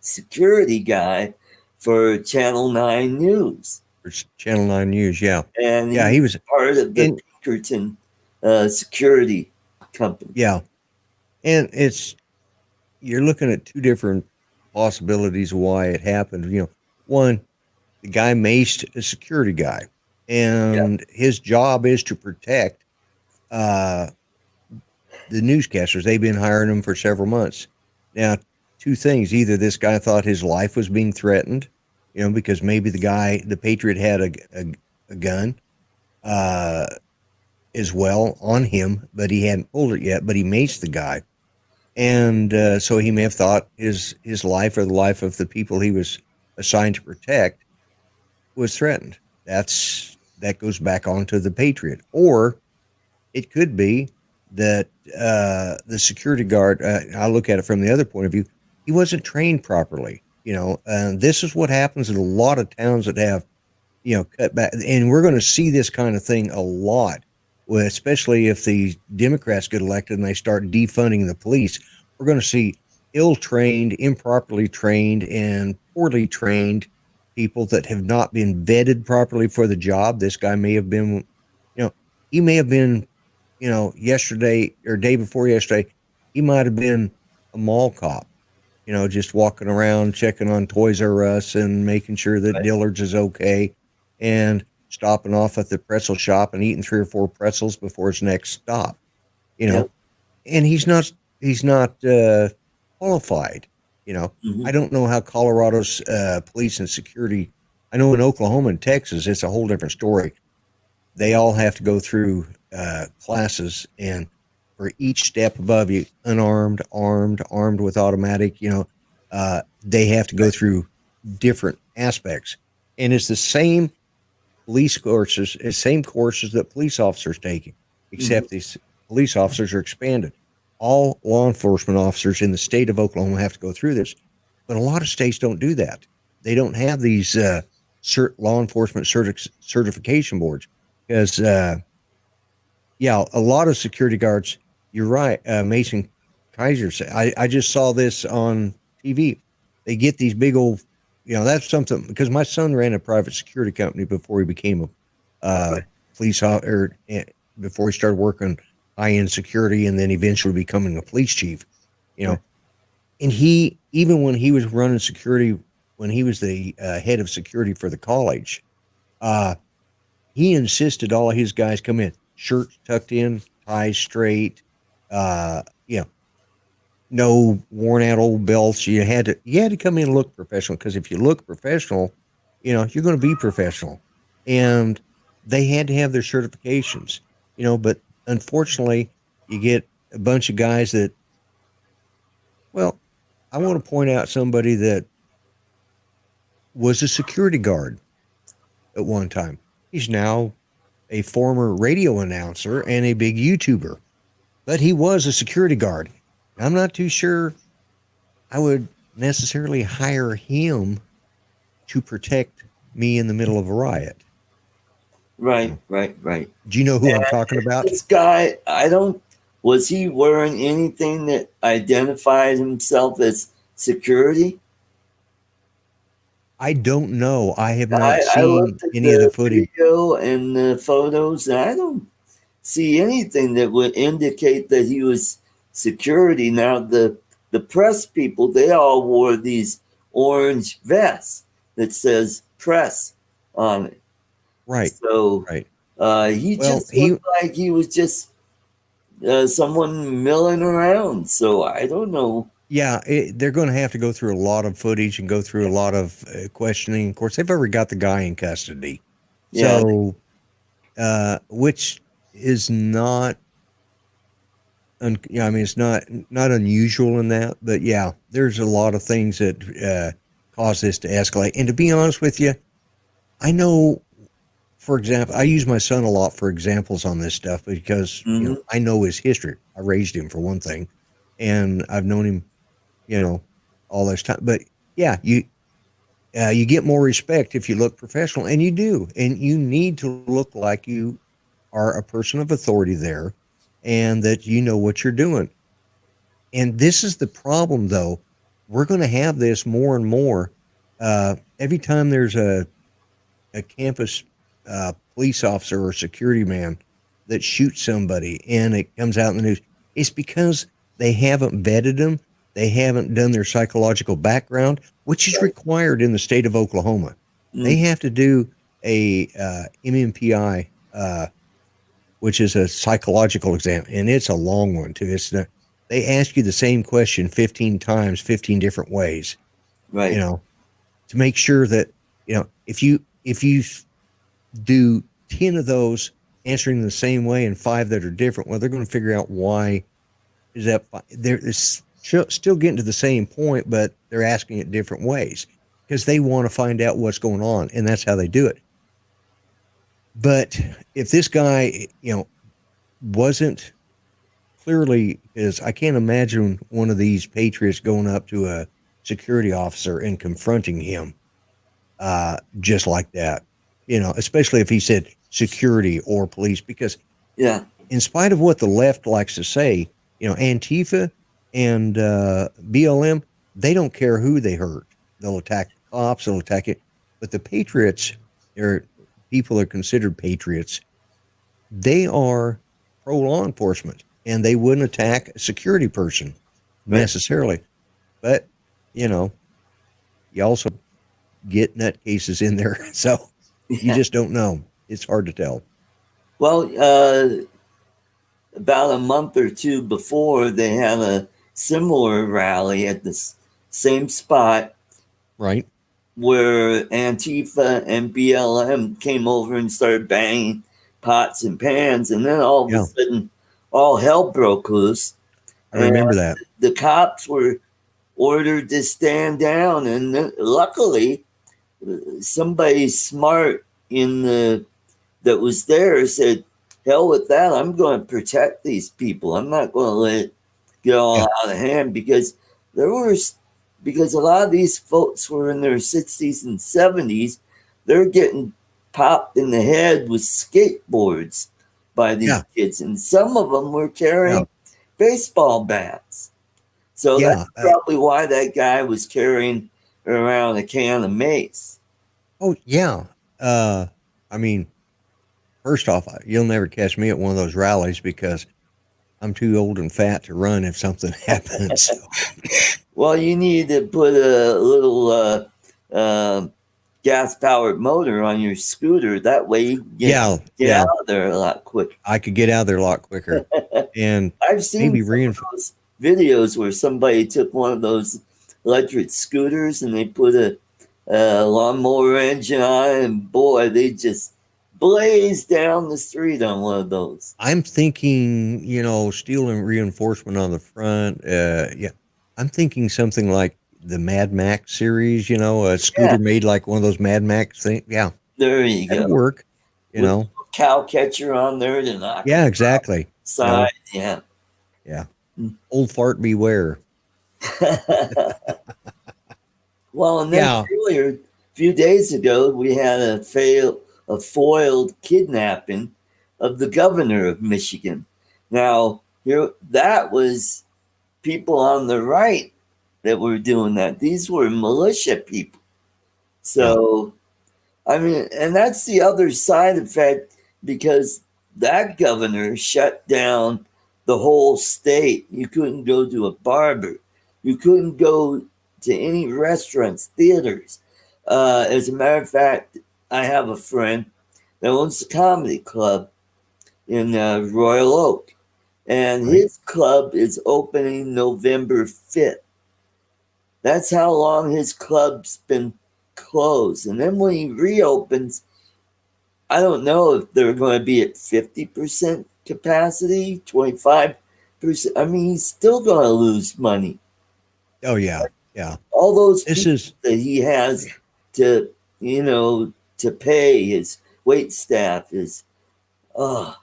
security guy for Channel 9 News. For Channel 9 News, yeah. And he was part of the Pinkerton security company. Yeah. And you're looking at two different possibilities of why it happened. One, the guy maced a security guy, and his job is to protect the newscasters. They've been hiring him for several months. Now, two things. Either this guy thought his life was being threatened, because maybe the patriot had a gun as well on him, but he hadn't pulled it yet, but he maced the guy. And so he may have thought his life or the life of the people he was assigned to protect was threatened. That goes back onto the patriot. Or it could be that the security guard, I look at it from the other point of view, he wasn't trained properly. This is what happens in a lot of towns that have, cut back. And we're going to see this kind of thing a lot, especially if the Democrats get elected and they start defunding the police. We're going to see ill-trained, improperly trained, and poorly trained people that have not been vetted properly for the job. This guy may have been, he may have been, yesterday or day before yesterday, he might have been a mall cop, just walking around checking on Toys R Us and making sure that Dillard's is okay, and stopping off at the pretzel shop and eating 3 or 4 pretzels before his next stop. you know, Yep. and he's not qualified. You know, Mhm. I don't know how Colorado's police and security. I know in Oklahoma and Texas, it's a whole different story. They all have to go through classes, and for each step above you, unarmed, armed, armed with automatic, they have to go through different aspects, and it's the same police courses, same courses that police officers take, Mhm. except these police officers are expanded. All law enforcement officers in the state of Oklahoma have to go through this, but a lot of states don't do that. They don't have these law enforcement certification boards because, yeah, a lot of security guards. You're right, Mason Kaiser said. I just saw this on TV. They get these big old, that's something because my son ran a private security company before he became a police officer, before he started working high end security, and then eventually becoming a police chief. You know, and he, even when he was running security, when he was the head of security for the college, uh, he insisted all of his guys come in shirts tucked in, ties straight, uh, you know, no worn out old belts. You had to come in and look professional, because if you look professional, you're going to be professional. And they had to have their certifications, but unfortunately you get a bunch of guys that, well, I want to point out somebody that was a security guard at one time. He's now a former radio announcer and a big YouTuber, but he was a security guard. I'm not too sure I would necessarily hire him to protect me in the middle of a riot. Right, right, right. Do you know who I'm talking about? This guy, was he wearing anything that identified himself as security? I don't know. I have not I seen looked at any of the the footage. video and the photos, and I don't see anything that would indicate that he was security. Now, the press people, they all wore these orange vests that says press on it. Right, So right. he Well, just looked like he was just someone milling around. So I don't know. yeah, they're going to have to go through a lot of footage and go through a lot of questioning. Of course, they've already got the guy in custody. Yeah, So, which is not, I mean, it's not unusual in that, but yeah, there's a lot of things that cause this to escalate. And to be honest with you, I know, for example, I use my son a lot for examples on this stuff because, hmm, I know his history. I raised him, for one thing, and I've known him, you know, all this time. But yeah, you get more respect if you look professional, and you do, and you need to look like you are a person of authority there, and that you know what you're doing. And this is the problem, though. We're going to have this more and more. Every time there's a campus police officer or security man that shoots somebody and it comes out in the news, it's because they haven't vetted them. They haven't done their psychological background, which is required in the state of Oklahoma. They mm, have to do a MMPI, which is a psychological exam, and it's a long one too. They ask you the same question 15 times, 15 different ways, right. to make sure that, if you do 10 of those answering the same way and 5 that are different, well, they're going to figure out why is that. They're still getting to the same point, but they're asking it different ways because they want to find out what's going on, and that's how they do it. But if this guy, wasn't clearly, is, I can't imagine one of these patriots going up to a security officer and confronting him just like that, especially if he said security or police, because Yeah, in spite of what the left likes to say, Antifa and BLM, they don't care who they hurt. They'll attack the cops, they'll attack it. But the patriots, or people are considered patriots, they are pro law enforcement, and they wouldn't attack a security person right. necessarily. But, you also get nutcases in there. So you Yeah. just don't know. It's hard to tell. Well, about a month or two before, they had a similar rally at the same spot, right? where Antifa and BLM came over and started banging pots and pans, and then all of a sudden, all hell broke loose. I remember that. The cops were ordered to stand down, and then, luckily, somebody smart that was there said, "Hell with that! I'm going to protect these people. I'm not going to let it get all out of hand," because a lot of these folks were in their 60s and 70s. They're getting popped in the head with skateboards by these kids, and some of them were carrying baseball bats. So that's probably why that guy was carrying around a can of mace. Oh, yeah. I mean, first off, you'll never catch me at one of those rallies because I'm too old and fat to run if something happens. Well, you need to put a little gas-powered motor on your scooter. That way you can get out of there a lot quicker. I could get out of there a lot quicker. And I've seen those videos where somebody took one of those electric scooters and they put a lawnmower engine on it, and boy, they just blaze down the street on one of those. I'm thinking, steel and reinforcement on the front. I'm thinking something like the Mad Max series, a scooter made like one of those Mad Max things. Yeah. There you That'd go. Work, With a cow catcher on there to knock. Yeah, exactly. Side, yeah. Old fart beware. Well, and then earlier, a few days ago, we had a foiled kidnapping of the governor of Michigan. Now, that was people on the right that were doing that. These were militia people. So, I mean, and that's the other side effect, because that governor shut down the whole state. You couldn't go to a barber. You couldn't go to any restaurants, theaters. As a matter of fact, I have a friend that owns a comedy club in Royal Oak, and his club is opening November 5th. That's how long his club's been closed. And then when he reopens, I don't know if they're going to be at 50% capacity, 25%. I mean, he's still going to lose money. Oh, yeah. Yeah. All those people that he has to, to pay his wait staff is, I've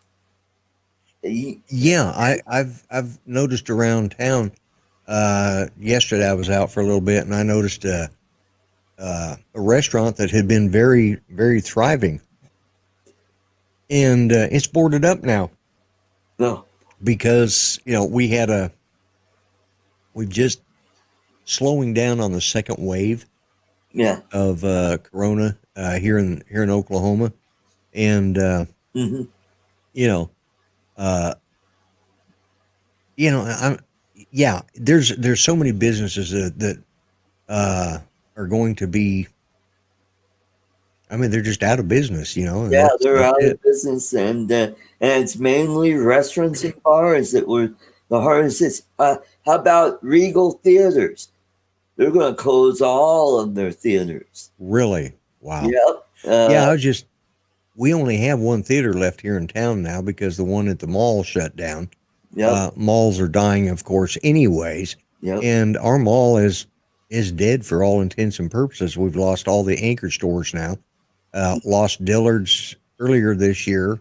noticed around town. Yesterday I was out for a little bit and I noticed a restaurant that had been very, very thriving, and it's boarded up now. No, because we've just slowing down on the second wave of corona here in Oklahoma, and there's so many businesses that are going to be, I mean, they're just out of business, Yeah, they're out of business, and it's mainly restaurants and bars that were the hardest hit. How about Regal Theaters? They're going to close all of their theaters. Really? Wow. Yep. We only have one theater left here in town now because the one at the mall shut down. Yep. Malls are dying, of course, anyways. Yep. And our mall is dead for all intents and purposes. We've lost all the anchor stores now. Lost Dillard's earlier this year,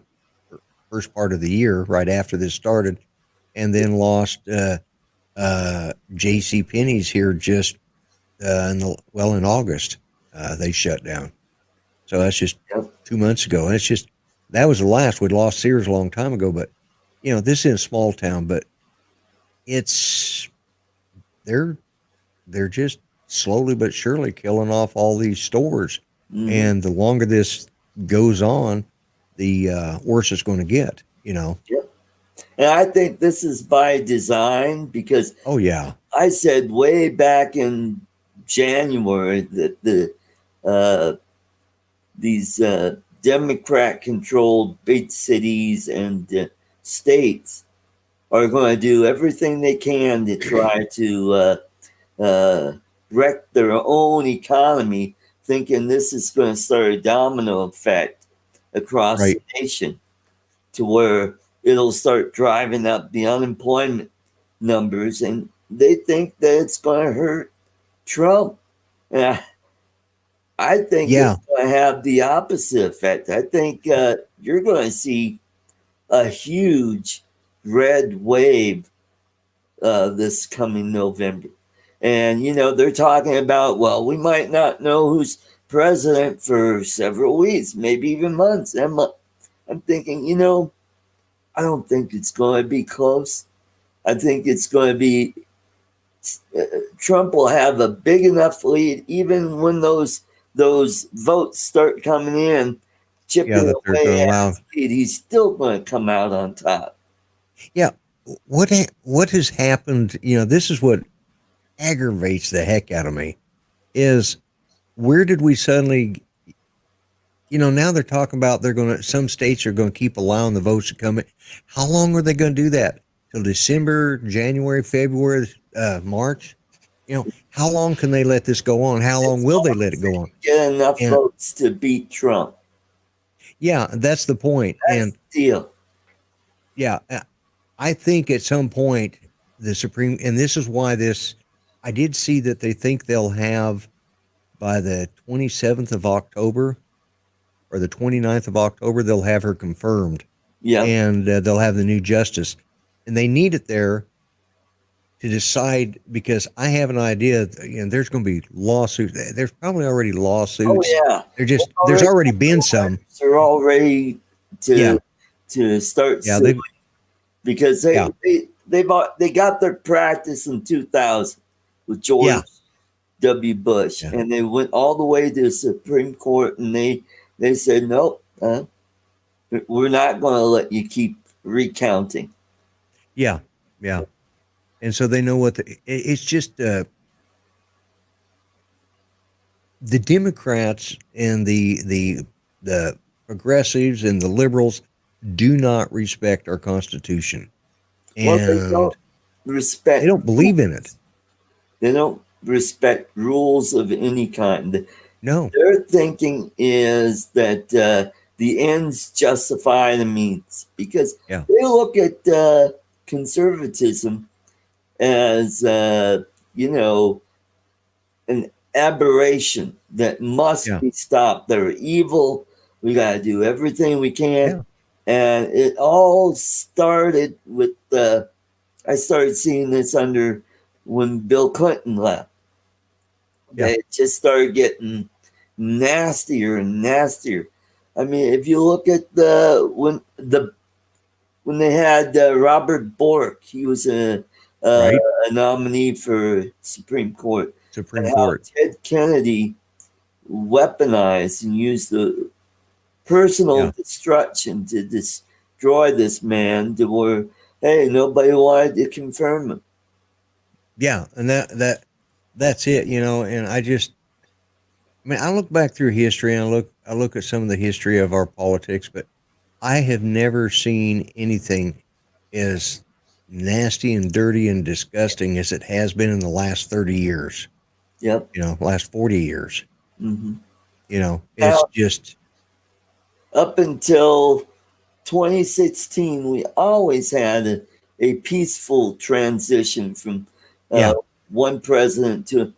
first part of the year, right after this started, and then lost J.C. Penney's here just in August. They shut down. So that's just 2 months ago. And that was the last. We'd lost Sears a long time ago, but this is a small town, but they're just slowly but surely killing off all these stores. Mm-hmm. And the longer this goes on, the worse it's going to get, Yep. And I think this is by design, because I said way back in January that these Democrat-controlled big cities and states are going to do everything they can to try to wreck their own economy, thinking this is going to start a domino effect across Right. the nation to where it'll start driving up the unemployment numbers. And they think that it's going to hurt Trump. And I think Yeah. it's going to have the opposite effect. I think you're going to see a huge red wave this coming November. And, you know, they're talking about, well, we might not know who's president for several weeks, maybe even months. I'm thinking, you know, I don't think it's going to be close. I think it's going to be, Trump will have a big enough lead, even when those votes start coming in, chipping Yeah, that they're away going to at allow. his lead. He's still going to come out on top. Yeah. What has happened? You know, this is what aggravates the heck out of me is where did we suddenly, you know, now they're talking about some states are going to keep allowing the votes to come in. How long are they going to do that? Till December, January, February, March? You know, how long can they let this go on? How long will they let it go on? Get enough And votes to beat Trump. yeah, that's the point. That's And the deal. yeah, I think at some point the Supreme, and this is why I did see that they think they'll have by the 27th of October or the 29th of October, they'll have her confirmed. Yeah. And they'll have the new justice. And they need it there to decide, because I have an idea, you know, there's going to be lawsuits. There's probably already lawsuits. Oh yeah. There's already been some. They're all ready to start Yeah, suing because they got their practice in 2000 with George W. Bush, and they went all the way to the Supreme Court, and they said nope, we're not going to let you keep recounting. Yeah. And so they know what it's just the Democrats and the progressives and the liberals do not respect our Constitution. And well, they don't respect. They don't believe in it. They don't respect rules of any kind. No. Their thinking is that the ends justify the means, because they look at conservatism as, you know, an aberration that must be stopped. They're evil. We got to do everything we can. And it all started with, I started seeing this under when Bill Clinton left. They just started getting nastier and nastier. I mean, if you look at when they had Robert Bork, he was a nominee for Supreme Court. Ted Kennedy weaponized and used the personal destruction to destroy this man to where, hey, nobody wanted to confirm him. Yeah, and that's it, you know. And I mean, I look back through history and I look at some of the history of our politics, but I have never seen anything as nasty and dirty and disgusting as it has been in the last 30 years. Yep. You know, last 40 years. Mm-hmm. You know, it's just up until 2016, we always had a peaceful transition from one president to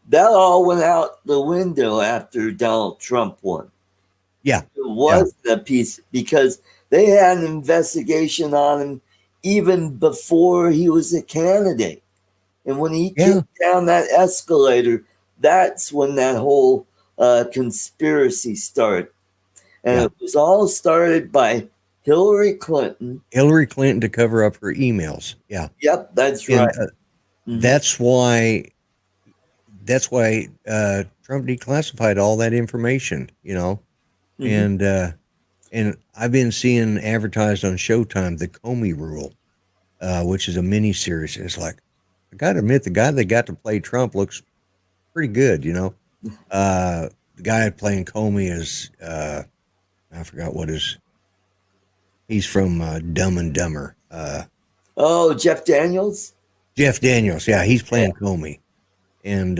that. All went out the window after Donald Trump won. Yeah. It was a peace because they had an investigation on him even before he was a candidate. And when he came down that escalator, that's when that whole conspiracy started. And it was all started by Hillary Clinton. Hillary Clinton to cover up her emails. Yeah. Yep, that's right. That's why Trump declassified all that information, you know. And I've been seeing advertised on Showtime the Comey Rule, which is a mini series. It's like, I gotta admit, the guy that got to play Trump looks pretty good, you know. The guy playing Comey is I forgot what he's from Dumb and Dumber. Oh, Jeff Daniels. Jeff Daniels, yeah, he's playing Comey, and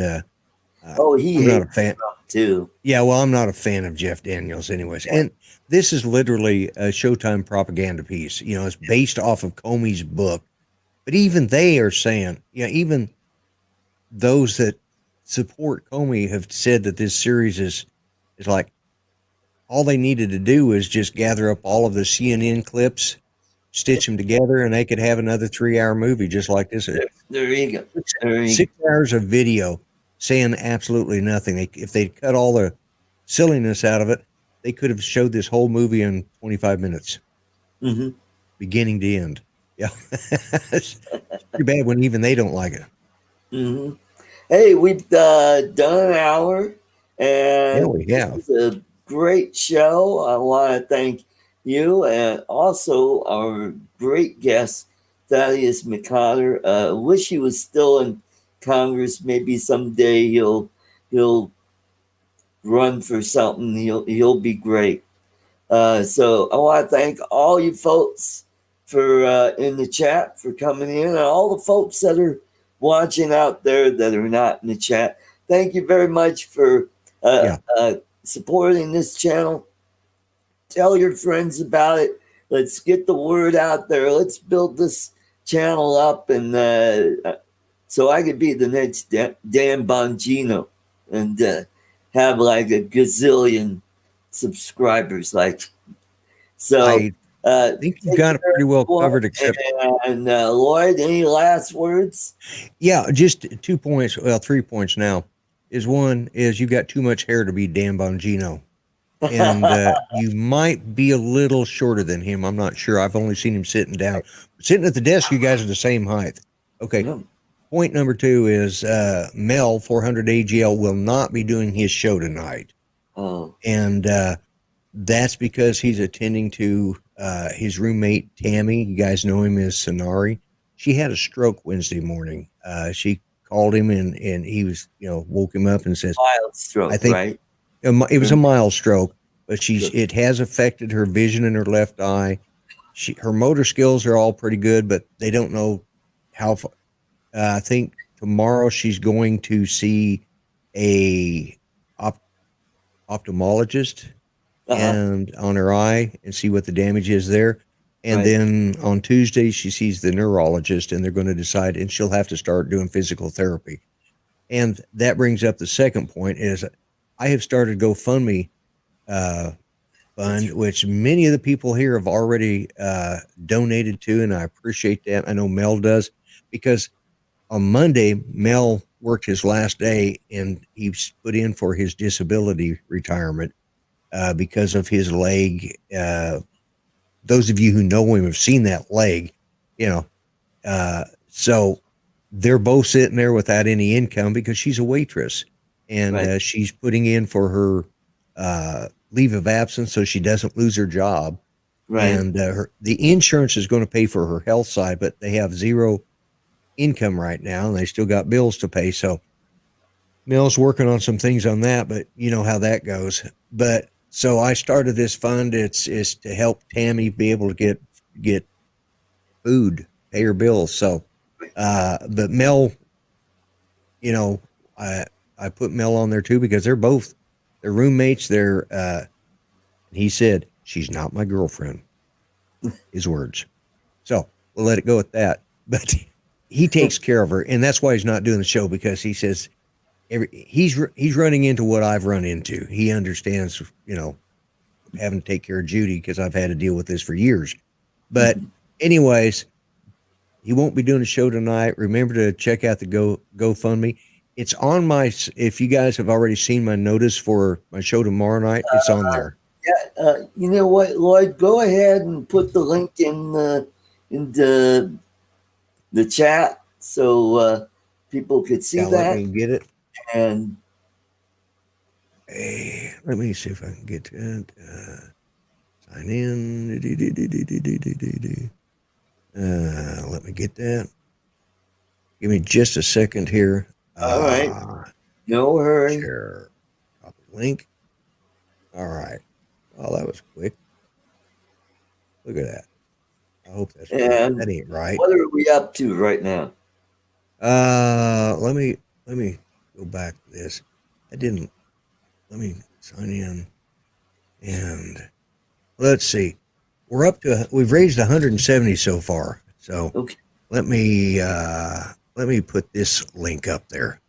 Oh, he I'm not a hates fan Trump too. Yeah, well, I'm not a fan of Jeff Daniels, anyways. And this is literally a Showtime propaganda piece. You know, it's based off of Comey's book, but even they are saying, even those that support Comey have said that this series is like all they needed to do is just gather up all of the CNN clips, stitch them together, and they could have another 3-hour movie just like this. There you go. There you 6 hours of video saying absolutely nothing. If they cut all the silliness out of it, they could have showed this whole movie in 25 minutes, hmm beginning to end. Yeah, it's pretty bad when even they don't like it. hmm Hey, we've done an hour, Yeah, and we this have. was a great show. I want to thank you and also our great guest, Thaddeus McCotter. Wish he was still in Congress. Maybe someday he'll run for something. He'll be great. So I want to thank all you folks for in the chat for coming in, and all the folks that are watching out there that are not in the chat. Thank you very much for supporting this channel. Tell your friends about it. Let's get the word out there. Let's build this channel up, and so I could be the next Dan Bongino and have like a gazillion subscribers. So. I think you've got it pretty well covered, except. And Lloyd, any last words? Yeah, just 2 points. Well, 3 points now. One is you've got too much hair to be Dan Bongino. And you might be a little shorter than him. I'm not sure. I've only seen him sitting down. Sitting at the desk, you guys are the same height. Okay. Yeah. Point number 2 is Mel, 400 AGL, will not be doing his show tonight. Oh. And that's because he's attending to his roommate, Tammy. You guys know him as Sonari. She had a stroke Wednesday morning. She called him and he was, woke him up and says, mild stroke, I think, right? It was a mild stroke, but it has affected her vision in her left eye. Her motor skills are all pretty good, but they don't know how far. I think tomorrow she's going to see a ophthalmologist and on her eye and see what the damage is there. And then on Tuesday, she sees the neurologist and they're going to decide, and she'll have to start doing physical therapy. And that brings up the second point is I have started GoFundMe fund, which many of the people here have already donated to, and I appreciate that. I know Mel does, because on Monday, Mel worked his last day, and he's put in for his disability retirement because of his leg. Those of you who know him have seen that leg, so they're both sitting there without any income because she's a waitress. And she's putting in for her leave of absence so she doesn't lose her job. Right. And the insurance is going to pay for her health side, but they have zero income right now, and they still got bills to pay. So Mel's working on some things on that, but you know how that goes. But so I started this fund. It's to help Tammy be able to get food, pay her bills. So, but Mel, I put Mel on there too because they're roommates. He said, she's not my girlfriend, his words. So we'll let it go at that. But he takes care of her, and that's why he's not doing the show, because he says he's running into what I've run into. He understands, having to take care of Judy because I've had to deal with this for years. But anyways, he won't be doing a show tonight. Remember to check out the GoFundMe. It's on if you guys have already seen my notice for my show tomorrow night, it's on there. Yeah. You know what, Lloyd, go ahead and put the link in the chat so people could see that. Let me get it. And let me see if I can get to it. Sign in. Let me get that. Give me just a second here. All right. No hurry. Share. Copy link. All right. Oh, that was quick. Look at that. hope that's right. And That ain't right. what are we up to right now? Let me go back to this. Let me sign in, and let's see. We've raised 170 so far. So Okay. let me put this link up there,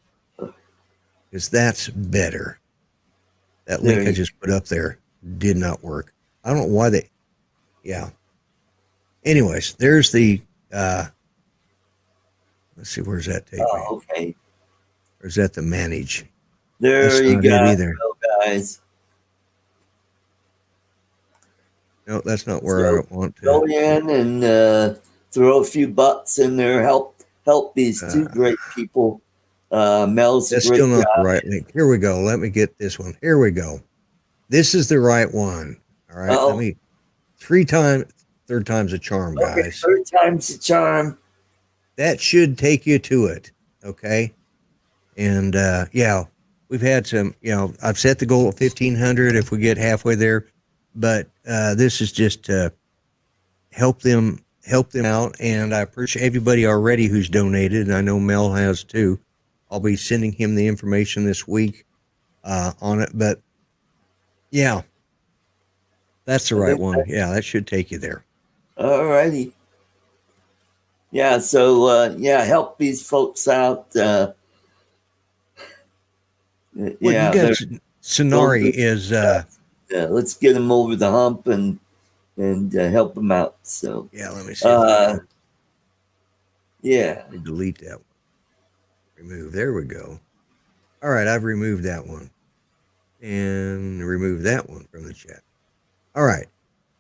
because that's better. That link I just put up there did not work. I don't know why yeah. Anyways, there's the, let's see, where's that take me? Okay. Or is that the manage? There That's you not go, it either. guys. No, that's not where I want to. Go in and throw a few bucks in there. Help these two great people. Mel's a That's great still not job. the right link. Here we go. Let me get this one. Here we go. This is the right one. All right. Uh-oh. Third time's a charm, Okay, guys. third time's a charm. That should take you to it. Okay. And yeah, we've had some, I've set the goal at 1,500 if we get halfway there, but this is just to help them out. And I appreciate everybody already who's donated. And I know Mel has too. I'll be sending him the information this week on it. But yeah, that's the right one. Yeah, that should take you there. All righty. Yeah, so help these folks out. Well, you got Sonari is. Let's get them over the hump and help them out. So yeah, let me see. Yeah. Delete that one. Remove. There we go. All right, I've removed that one. And remove that one from the chat. All right.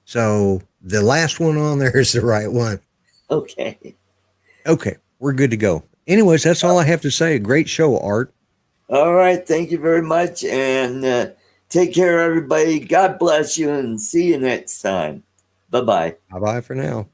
So the last one on there is the right one. Okay. Okay, we're good to go. Anyways, that's all I have to say. Great show, Art. All right. Thank you very much. And take care, everybody. God bless you and see you next time. Bye-bye. Bye-bye for now.